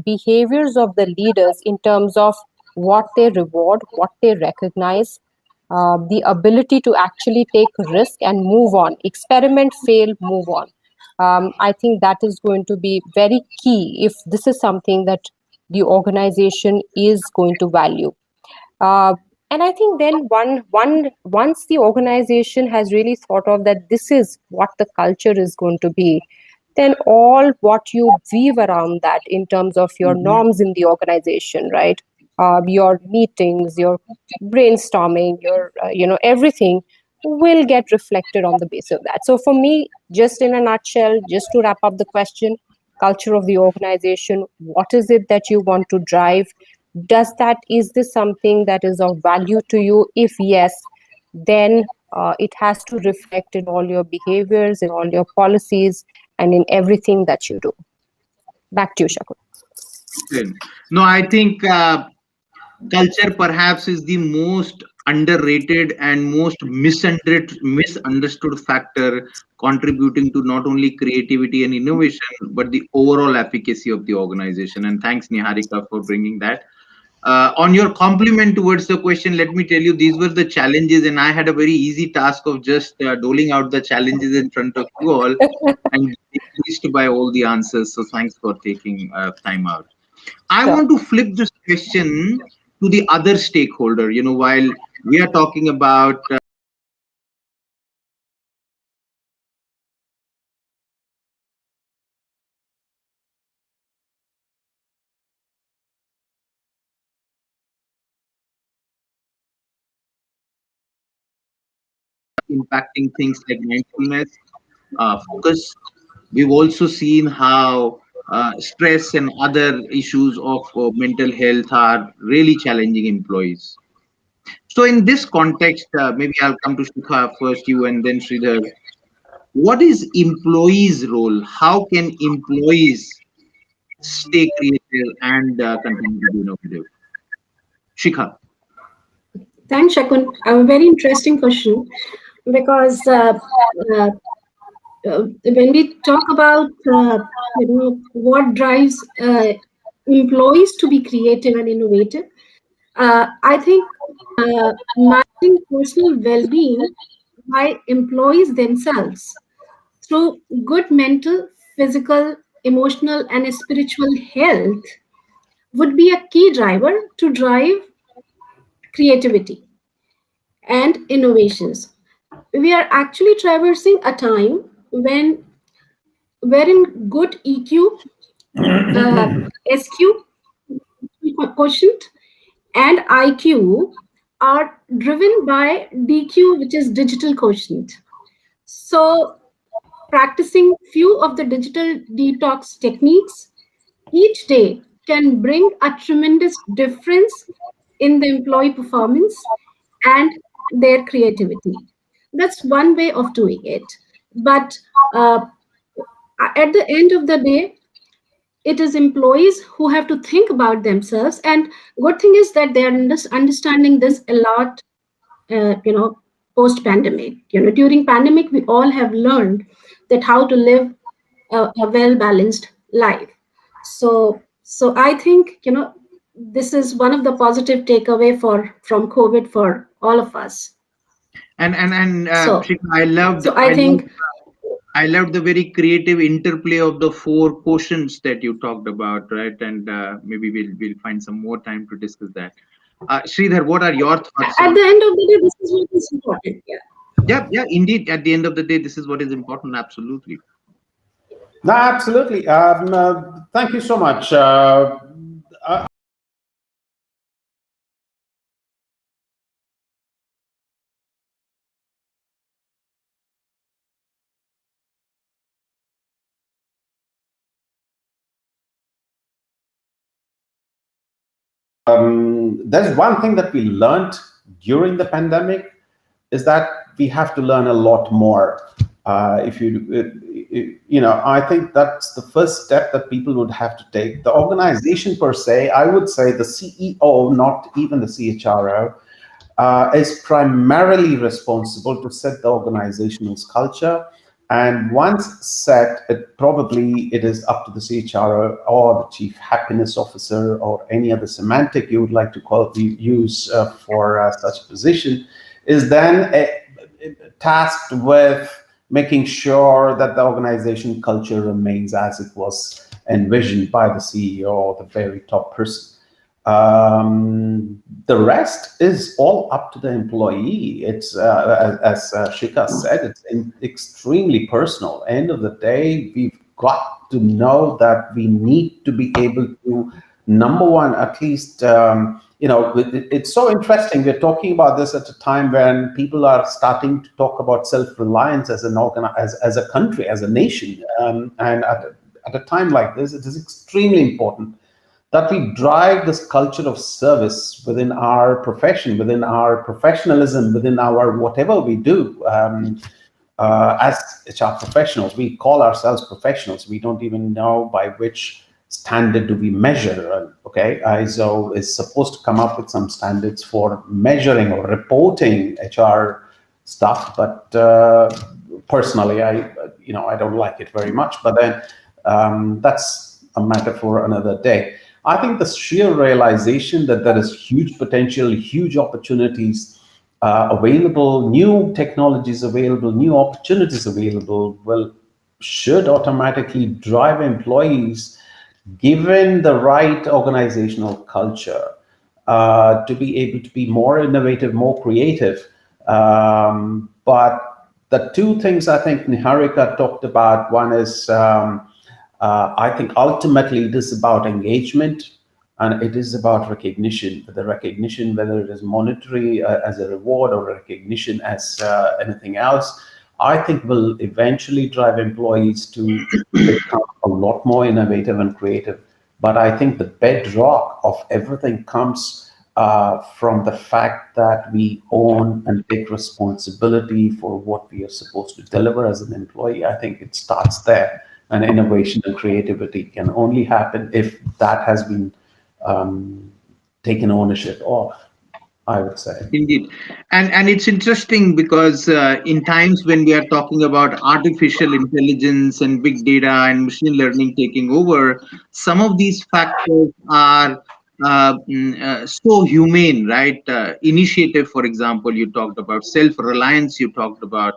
Speaker 5: behaviors of the leaders in terms of what they reward, what they recognize, the ability to actually take risk and move on, experiment, fail, move on. I think that is going to be very key if this is something that the organization is going to value. And I think then once the organization has really thought of that this is what the culture is going to be, then all what you weave around that in terms of your norms in the organization, right? Your meetings, your brainstorming, your everything will get reflected on the basis of that. So for me, just in a nutshell, just to wrap up the question, culture of the organization, what is it that you want to drive? Is this something that is of value to you? If yes, then it has to reflect in all your behaviors, in all your policies, and in everything that you do. Back to you, Shakun.
Speaker 3: No, I think culture perhaps is the most underrated and most misunderstood factor contributing to not only creativity and innovation, but the overall efficacy of the organization. And thanks, Niharika, for bringing that. On your compliment towards the question, let me tell you, these were the challenges, and I had a very easy task of just doling out the challenges in front of you all and pleased by all the answers. So thanks for taking time out. I want to flip this question to the other stakeholder. While we are talking about impacting things like mindfulness, focus, we've also seen how stress and other issues of mental health are really challenging employees. So in this context, maybe I'll come to Shikha first, you, and then Sridhar. What is employees' role? How can employees stay creative and continue to be innovative? Shikha.
Speaker 6: Thanks, Shakun. A very interesting question, because when we talk about what drives employees to be creative and innovative, I think managing personal well-being by employees themselves through good mental, physical, emotional, and spiritual health would be a key driver to drive creativity and innovations. We are actually traversing a time wherein good EQ, SQ, quotient, and IQ are driven by DQ, which is digital quotient. So practicing few of the digital detox techniques each day can bring a tremendous difference in the employee performance and their creativity. That's one way of doing it. But at the end of the day, it is employees who have to think about themselves. And good thing is that they are understanding this a lot, post-pandemic. During pandemic, we all have learned that how to live a well-balanced life. So I think, this is one of the positive takeaway from COVID for all of us.
Speaker 3: And Shikha, I loved the very creative interplay of the four quotients that you talked about, right? And maybe we'll find some more time to discuss that. Sridhar, what are your thoughts?
Speaker 6: At the end of the day, this is what is important.
Speaker 3: Yeah, indeed. At the end of the day, this is what is important. Absolutely.
Speaker 7: No, absolutely. Thank you so much. There's one thing that we learned during the pandemic is that we have to learn a lot more. I think that's the first step that people would have to take. The organization per se, I would say the CEO, not even the CHRO, is primarily responsible to set the organization's culture. And once set, it is up to the CHRO or the chief happiness officer or any other semantic you would like to use for such a position, is then tasked with making sure that the organization culture remains as it was envisioned by the CEO or the very top person. The rest is all up to the employee. It's as Shikha said, it's extremely personal. End of the day, we've got to know that we need to be able to, number one, at least, it's so interesting. We're talking about this at a time when people are starting to talk about self-reliance as as a country, as a nation. And at a time like this, it is extremely important that we drive this culture of service within our profession, within our professionalism, within our whatever we do. As HR professionals, we call ourselves professionals. We don't even know by which standard do we measure. Okay, ISO is supposed to come up with some standards for measuring or reporting HR stuff, but personally, I don't like it very much. But then that's a matter for another day. I think the sheer realization that there is huge potential, huge opportunities available, new technologies available, new opportunities available, should automatically drive employees, given the right organizational culture, to be able to be more innovative, more creative. But the two things I think Niharika talked about, one is I think ultimately it is about engagement, and it is about recognition. The recognition, whether it is monetary as a reward or recognition as anything else, I think will eventually drive employees to become a lot more innovative and creative. But I think the bedrock of everything comes from the fact that we own and take responsibility for what we are supposed to deliver as an employee. I think it starts there. And innovation and creativity can only happen if that has been taken ownership of, I would say.
Speaker 3: Indeed. And it's interesting because in times when we are talking about artificial intelligence and big data and machine learning taking over, some of these factors are so humane, right? Initiative, for example, you talked about self-reliance, you talked about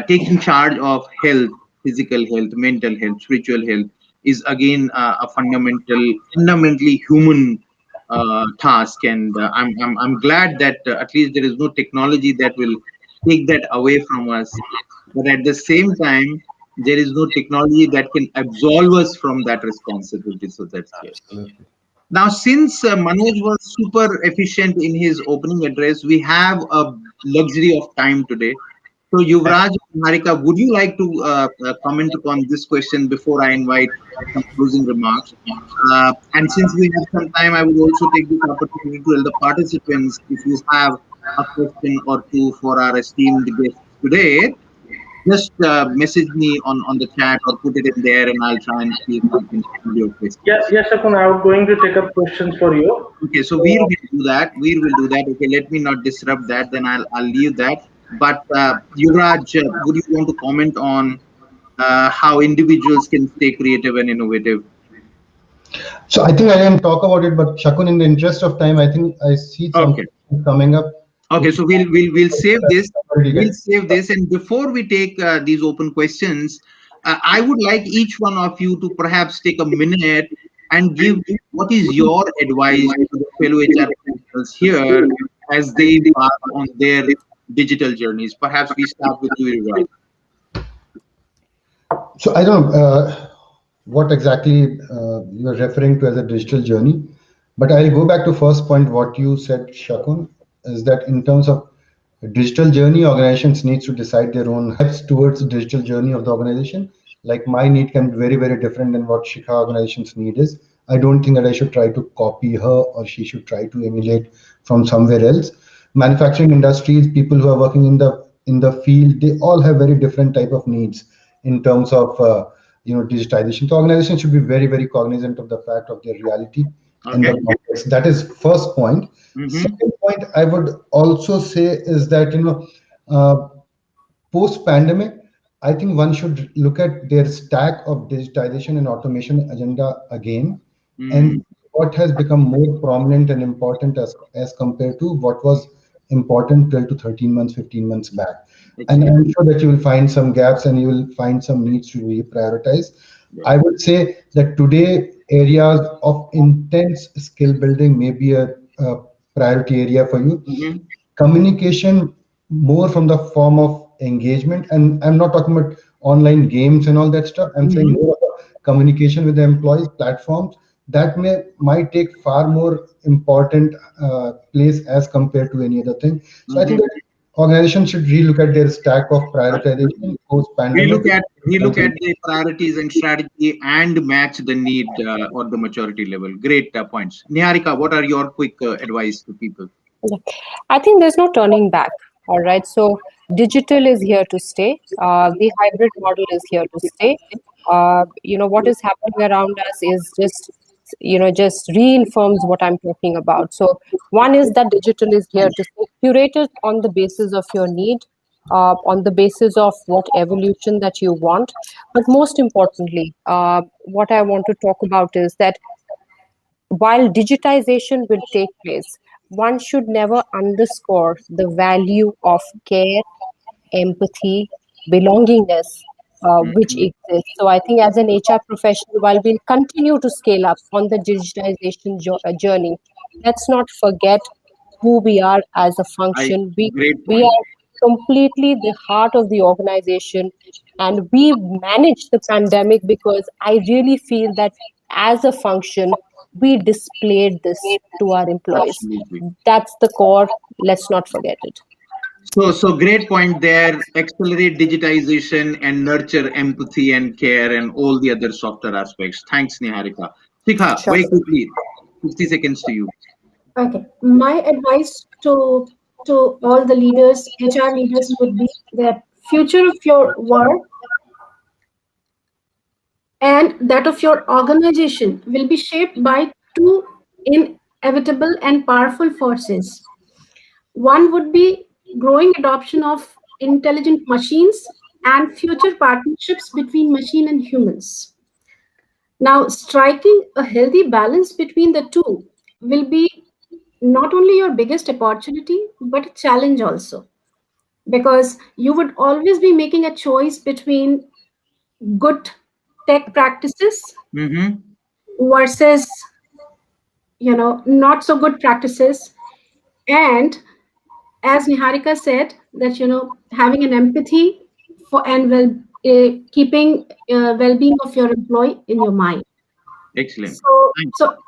Speaker 3: taking charge of health, physical health, mental health, spiritual health is again a fundamentally human task, and I'm glad that at least there is no technology that will take that away from us. But at the same time, there is no technology that can absolve us from that responsibility. So that's clear.
Speaker 7: Absolutely.
Speaker 3: Now, since Manoj was super efficient in his opening address, we have a luxury of time today. So, Yuvraj, Niharika, would you like to comment upon this question before I invite some closing remarks? And since we have some time, I would also take this opportunity to tell the participants, if you have a question or two for our esteemed guests today, just message me on the chat or put it in there, and I'll try and see if I can answer your question.
Speaker 2: Yes, Shakun, I was going to take up questions for you.
Speaker 3: Okay, so we will do that. We will do that. Okay, let me not disrupt that. Then I'll leave that. But Yuvraj, would you want to comment on how individuals can stay creative and innovative?
Speaker 4: So I think I can talk about it, but Shakun, in the interest of time, I think I see something coming up.
Speaker 3: Okay, so we'll save this. We'll save this, and before we take these open questions, I would like each one of you to perhaps take a minute and give what is your advice to the fellow HR professionals here as they are on their digital journeys. Perhaps we start with you, Yuvraj.
Speaker 4: So I don't know what exactly you're referring to as a digital journey, but I'll go back to first point. What you said, Shakun, is that in terms of digital journey, organizations need to decide their own steps towards the digital journey of the organization. Like my need can be very, very different than what Shikha organization's need is. I don't think that I should try to copy her or she should try to emulate from somewhere else. Manufacturing industries, people who are working in the field, they all have very different type of needs in terms of digitization. So organizations should be very, very cognizant of the fact of their reality and the context. That is first point. Second point I would also say is that post-pandemic, I think one should look at their stack of digitization and automation agenda again, and what has become more prominent and important as compared to what was important 12 to 13 months, 15 months back. And I'm sure that you will find some gaps and you will find some needs to reprioritize. I would say that today areas of intense skill building may be a priority area for you. Communication more from the form of engagement, and I'm not talking about online games and all that stuff. I'm saying more about communication with the employees, platforms that might take far more important place as compared to any other thing. So I think that organizations should relook at their stack of prioritization post-pandemic.
Speaker 3: Relook at the priorities and strategy and match the need or the maturity level. Great points. Niharika, what are your quick advice to people?
Speaker 5: I think there's no turning back. All right. So digital is here to stay. The hybrid model is here to stay. What is happening around us is just reaffirms what I'm talking about. So one is that digital is here to stay, curated on the basis of your need, on the basis of what evolution that you want. But most importantly, what I want to talk about is that while digitization will take place, one should never underscore the value of care, empathy, belongingness, which exists. So I think as an HR professional, while we'll continue to scale up on the digitization journey, let's not forget who we are as a function. We are completely the heart of the organization, and we managed the pandemic because I really feel that as a function, we displayed this to our employees. That's the core. Let's not forget it.
Speaker 3: So great point there. Accelerate digitization and nurture empathy and care and all the other softer aspects. Thanks, Niharika. Shikha, very quickly, 50 seconds to you.
Speaker 6: Okay. My advice to all the leaders, HR leaders, would be that future of your work and that of your organization will be shaped by two inevitable and powerful forces. One would be growing adoption of intelligent machines and future partnerships between machine and humans. Now, striking a healthy balance between the two will be not only your biggest opportunity, but a challenge also. Because you would always be making a choice between good tech practices versus not so good practices. And as Niharika said, that having an empathy for and keeping well-being of your employee in your mind.
Speaker 3: Excellent.
Speaker 6: So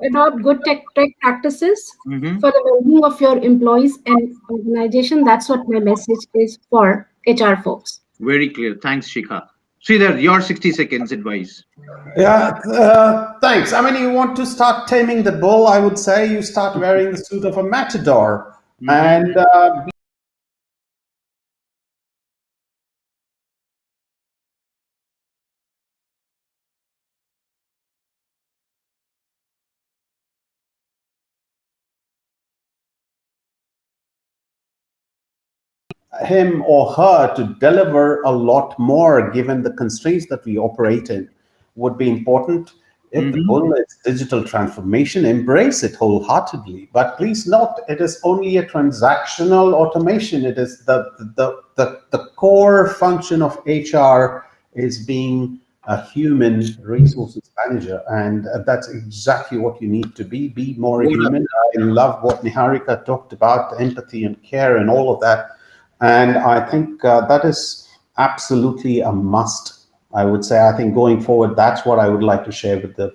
Speaker 6: adopt good tech practices for the well-being of your employees and organization. That's what my message is for HR folks.
Speaker 3: Very clear. Thanks, Shikha. Sridhar, your 60 seconds advice.
Speaker 7: Yeah, thanks. I mean, you want to start taming the bull, I would say you start wearing the suit of a matador and him or her to deliver a lot more given the constraints that we operate in would be important. If the bull is digital transformation, embrace it wholeheartedly. But please note, it is only a transactional automation. It is the core function of HR is being a human resources manager, and that's exactly what you need to be. Be more human. I love what Niharika talked about, empathy and care and all of that. And I think that is absolutely a must. I would say, I think going forward, that's what I would like to share with the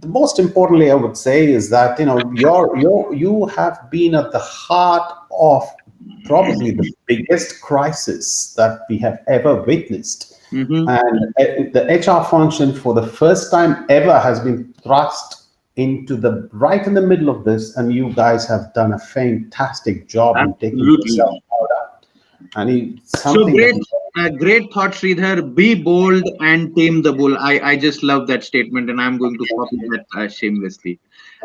Speaker 7: most importantly, I would say is that, you have been at the heart of probably the biggest crisis that we have ever witnessed. And the HR function for the first time ever has been thrust into right in the middle of this. And you guys have done a fantastic job in taking yourself out.
Speaker 3: So great thought, Sridhar. Be bold and tame the bull. I just love that statement, and I'm going to copy that shamelessly.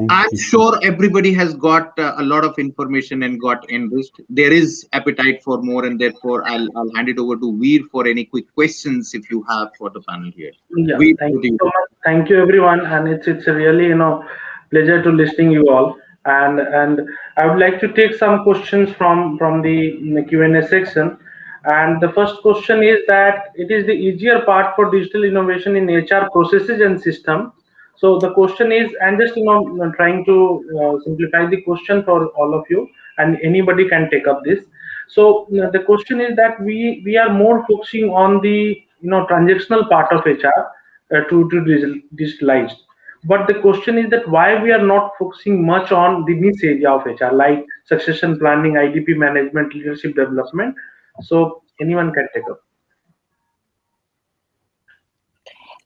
Speaker 3: I'm sure everybody has got a lot of information and got enriched. There is appetite for more, and therefore I'll hand it over to Veer for any quick questions if you have for the panel here.
Speaker 2: Yeah, thank you so much. Thank you, everyone, and it's a really pleasure to listening you all. And I would like to take some questions from the Q&A section. And the first question is that it is the easier part for digital innovation in HR processes and system. So the question is, and just trying to simplify the question for all of you, and anybody can take up this. So the question is that we are more focusing on the transactional part of HR to digitalize. But the question is that why we are not focusing much on the niche area of HR, like succession planning, IDP management, leadership development. So anyone can take up.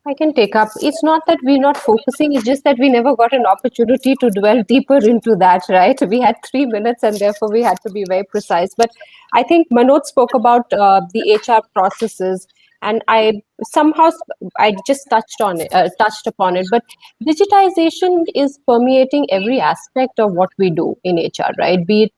Speaker 5: I can take up. It's not that we're not focusing, it's just that we never got an opportunity to dwell deeper into that, right? We had 3 minutes and therefore we had to be very precise. But I think Manoj spoke about the HR processes, and I just touched upon it. But digitization is permeating every aspect of what we do in HR, right? Be it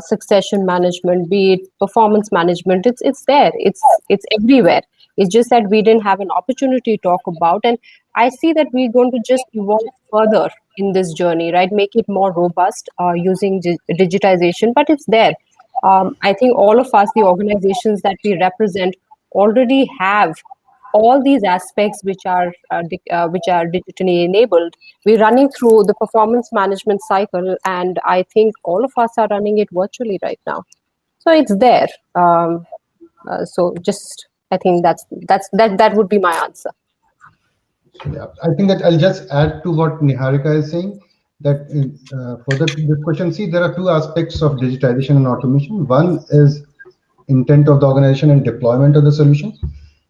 Speaker 5: succession management, be it performance management, it's there, it's everywhere. It's just that we didn't have an opportunity to talk about. And I see that we're going to just evolve further in this journey, right? Make it more robust using digitization, but it's there. I think all of us, the organizations that we represent, already have all these aspects which are digitally enabled. We're running through the performance management cycle, and I think all of us are running it virtually right now. So it's there. So just, I think that would be my answer.
Speaker 4: Yeah, I think that I'll just add to what Niharika is saying, that for the question, see, there are two aspects of digitization and automation. One is intent of the organization and deployment of the solution.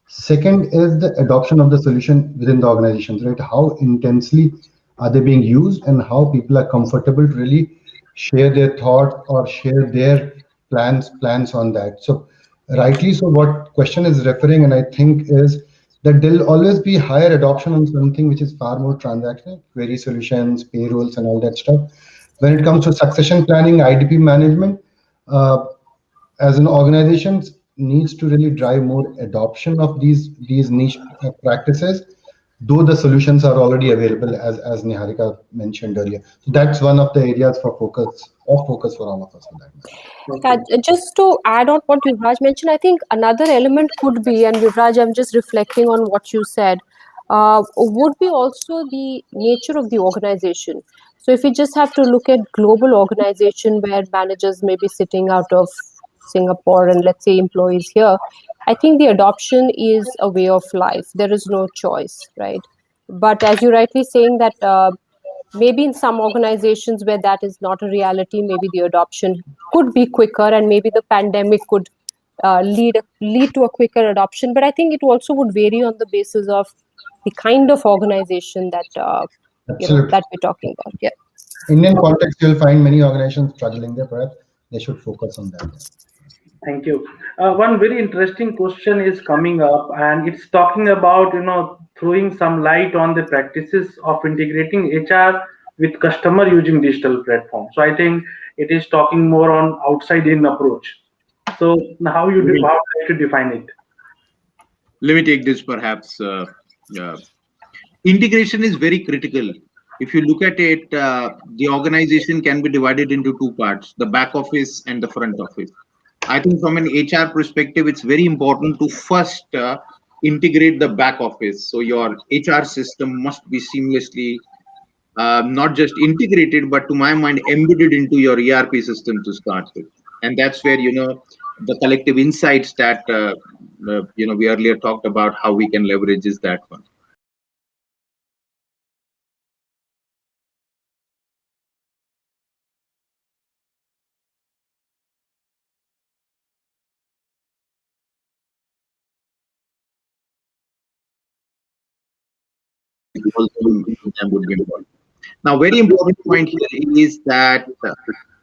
Speaker 4: Second is the adoption of the solution within the organizations, right? How intensely are they being used, and how people are comfortable to really share their thoughts or share their plans on that. So rightly so, what question is referring, and I think, is that there'll always be higher adoption on something which is far more transactional, query solutions, payrolls, and all that stuff. When it comes to succession planning, IDP management, as an organization needs to really drive more adoption of these niche practices, though the solutions are already available, as Niharika mentioned earlier. So that's one of the areas for focus for all of us on that.
Speaker 5: Just to add on what Yuvraj mentioned, I think another element could be, and Yuvraj, I'm just reflecting on what you said, would be also the nature of the organization. So if we just have to look at global organization where managers may be sitting out of Singapore and let's say employees here, I think the adoption is a way of life. There is no choice, right? But as you're rightly saying that maybe in some organizations where that is not a reality, maybe the adoption could be quicker, and maybe the pandemic could lead to a quicker adoption. But I think it also would vary on the basis of the kind of organization that that we're talking about. Yeah.
Speaker 4: Indian context, you'll find many organizations struggling there. Perhaps they should focus on that.
Speaker 2: Thank you. One very interesting question is coming up, and it's talking about throwing some light on the practices of integrating HR with customer using digital platforms. So I think it is talking more on outside-in approach. So how you to define it?
Speaker 3: Let me take this perhaps. Integration is very critical. If you look at it, the organization can be divided into two parts: the back office and the front office. I think from an HR perspective, it's very important to first integrate the back office. So your HR system must be seamlessly not just integrated, but to my mind, embedded into your ERP system to start with. And that's where, the collective insights that, we earlier talked about, how we can leverage is that one. Would be important. Now, very important point here is that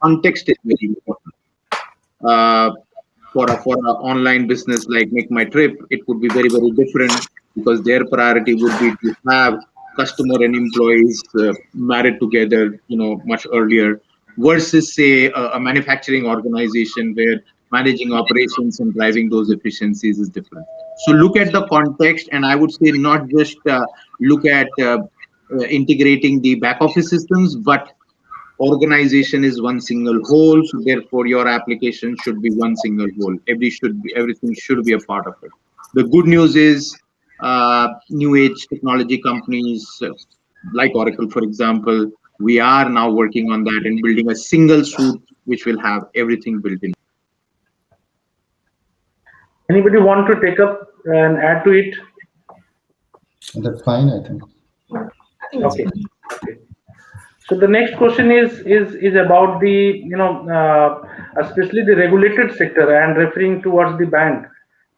Speaker 3: context is very important. For an online business like Make My Trip, it would be very, very different, because their priority would be to have customer and employees married together, much earlier, versus say a manufacturing organization where managing operations and driving those efficiencies is different. So look at the context, and I would say not just look at integrating the back office systems, but organization is one single whole, so therefore your application should be one single whole. Everything should be a part of it. The good news is new age technology companies like Oracle, for example, we are now working on that and building a single suite which will have everything built in.
Speaker 2: Anybody want to take up and add to it?
Speaker 4: That's fine, I think.
Speaker 2: Okay. So the next question is about the especially the regulated sector and referring towards the bank.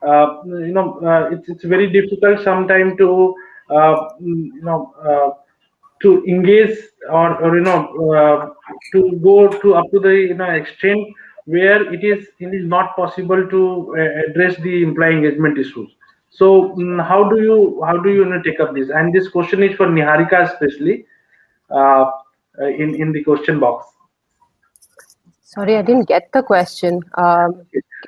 Speaker 2: It's very difficult sometimes to to engage or to go to up to the extent where it is not possible to address the employee engagement issues. So how do you take up this? And this question is for Niharika especially in the question box.
Speaker 5: Sorry, I didn't get the question.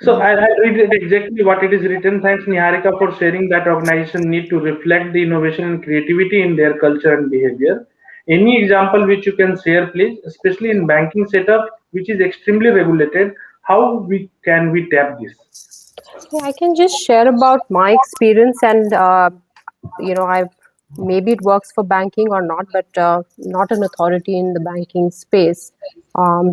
Speaker 2: So I read it exactly what it is written. Thanks, Niharika, for sharing that organization need to reflect the innovation and creativity in their culture and behavior. Any example which you can share, please, especially in banking setup, which is extremely regulated. How can we tap this?
Speaker 5: Yeah, I can just share about my experience, and maybe it works for banking or not, but not an authority in the banking space.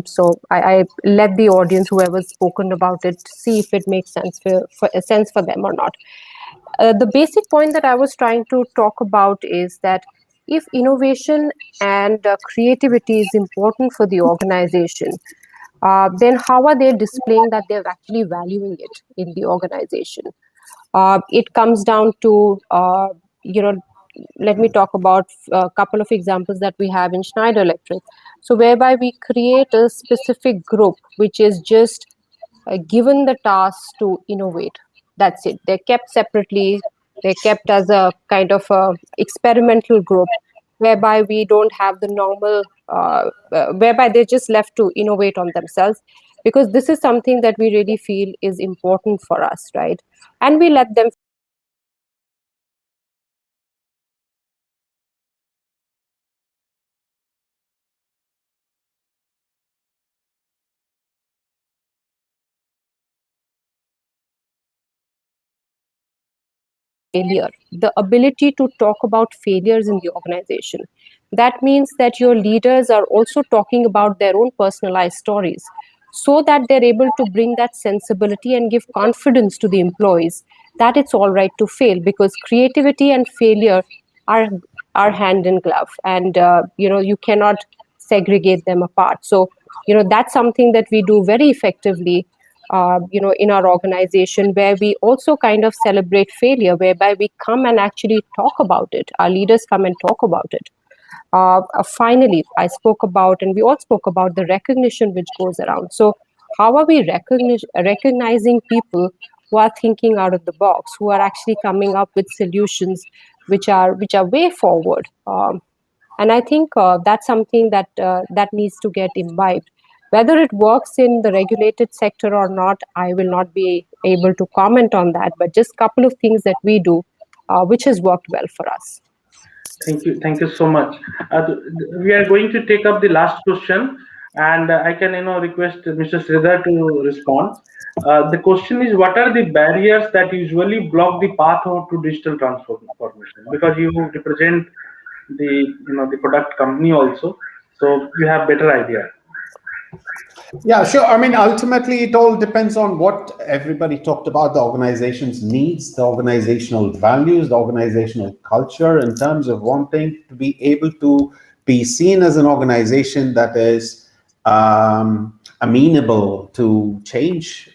Speaker 5: So I let the audience, whoever's spoken about it, see if it makes sense for them or not. The basic point that I was trying to talk about is that if innovation and creativity is important for the organization, then how are they displaying that they're actually valuing it in the organization? It comes down to, let me talk about a couple of examples that we have in Schneider Electric. So whereby we create a specific group, which is just given the task to innovate. That's it. They're kept separately. They're kept as a kind of a experimental group, whereby we don't have the normal, whereby they're just left to innovate on themselves, because this is something that we really feel is important for us, right? And we let them failure, the ability to talk about failures in the organization. That means that your leaders are also talking about their own personalized stories, so that they're able to bring that sensibility and give confidence to the employees that it's all right to fail, because creativity and failure are hand in glove, and you cannot segregate them apart. So that's something that we do very effectively in our organization, where we also kind of celebrate failure, whereby we come and actually talk about it. Our leaders come and talk about it. Finally, I spoke about, and we all spoke about, the recognition which goes around. So how are we recognizing people who are thinking out of the box, who are actually coming up with solutions which are way forward? And I think that's something that needs to get imbibed. Whether it works in the regulated sector or not, I will not be able to comment on that, but just a couple of things that we do, which has worked well for us.
Speaker 2: Thank you so much. We are going to take up the last question, and I can request Mr. Sridhar to respond. The question is, what are the barriers that usually block the path to digital transformation? Because you represent the product company also, so you have better idea.
Speaker 7: Yeah, sure. I mean, ultimately, it all depends on what everybody talked about: the organization's needs, the organizational values, the organizational culture, in terms of wanting to be able to be seen as an organization that is amenable to change,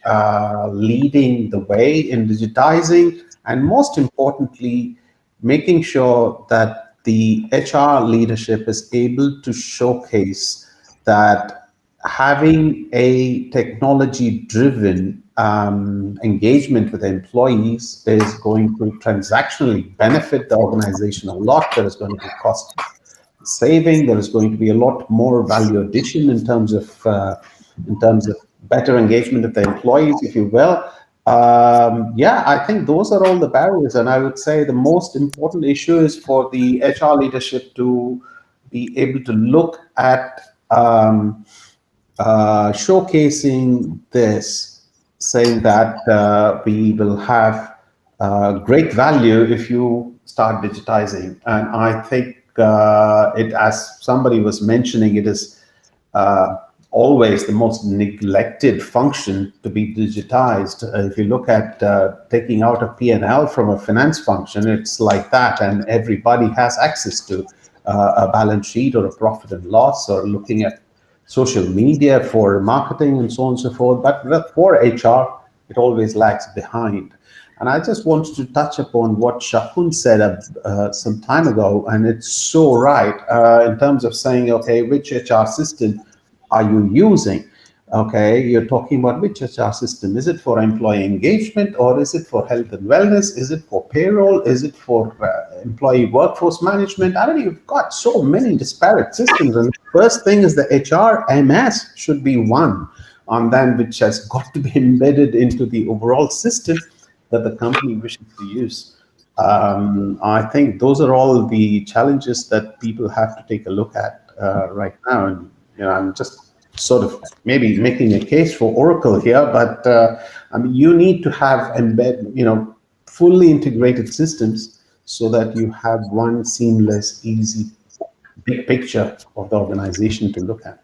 Speaker 7: leading the way in digitizing, and most importantly, making sure that the HR leadership is able to showcase that having a technology-driven engagement with employees is going to transactionally benefit the organization a lot. There is going to be cost saving. There is going to be a lot more value addition in terms of better engagement of the employees, if you will. Yeah, I think those are all the barriers, and I would say the most important issue is for the HR leadership to be able to look at showcasing this, saying that we will have great value if you start digitizing. And I think it, as somebody was mentioning, it is always the most neglected function to be digitized. If you look at taking out a P&L from a finance function, it's like that, and everybody has access to a balance sheet or a profit and loss, or looking at social media for marketing and so on and so forth. But for HR, it always lags behind. And I just wanted to touch upon what Shakun said some time ago, and it's so right in terms of saying, okay, which HR system are you using? Okay, you're talking about which HR system. Is it for employee engagement, or is it for health and wellness? Is it for payroll? Is it for employee workforce management? I mean, you've got so many disparate systems. And the first thing is the HRMS should be one on them, which has got to be embedded into the overall system that the company wishes to use. I think those are all the challenges that people have to take a look at right now. And I'm just sort of maybe making a case for Oracle here, but I mean, you need to have fully integrated systems so that you have one seamless, easy, big picture of the organization to look at.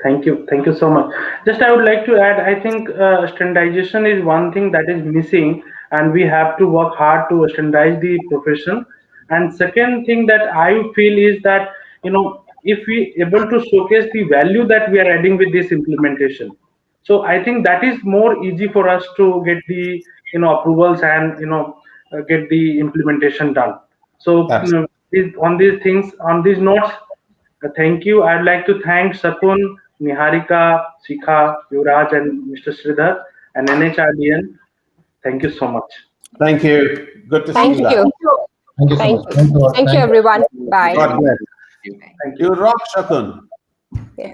Speaker 2: Thank you so much. Just I would like to add, I think standardization is one thing that is missing, and we have to work hard to standardize the profession. And second thing that I feel is that if we able to showcase the value that we are adding with this implementation, so I think that is more easy for us to get the approvals and get the implementation done. So on these things, on these notes, thank you. I'd like to thank Shakun, Niharika, Shikha, Yuvraj, and Mr. Sridhar and NHRDN. Thank you so much.
Speaker 7: Thank you. Good to see you.
Speaker 5: Thank you.
Speaker 4: Thank you so much.
Speaker 5: Thank you, everyone. Bye.
Speaker 7: God bless.
Speaker 2: Thank you.
Speaker 7: You rock, Shakun.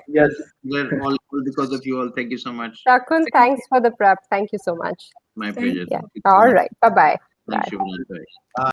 Speaker 2: Yes.
Speaker 3: Well, all because of you all. Thank you so much.
Speaker 5: Shakun, thanks for the prep. Thank you so much.
Speaker 3: My pleasure.
Speaker 5: Yeah. All right. Bye-bye.
Speaker 3: Thank
Speaker 5: Bye.
Speaker 3: you. Bye.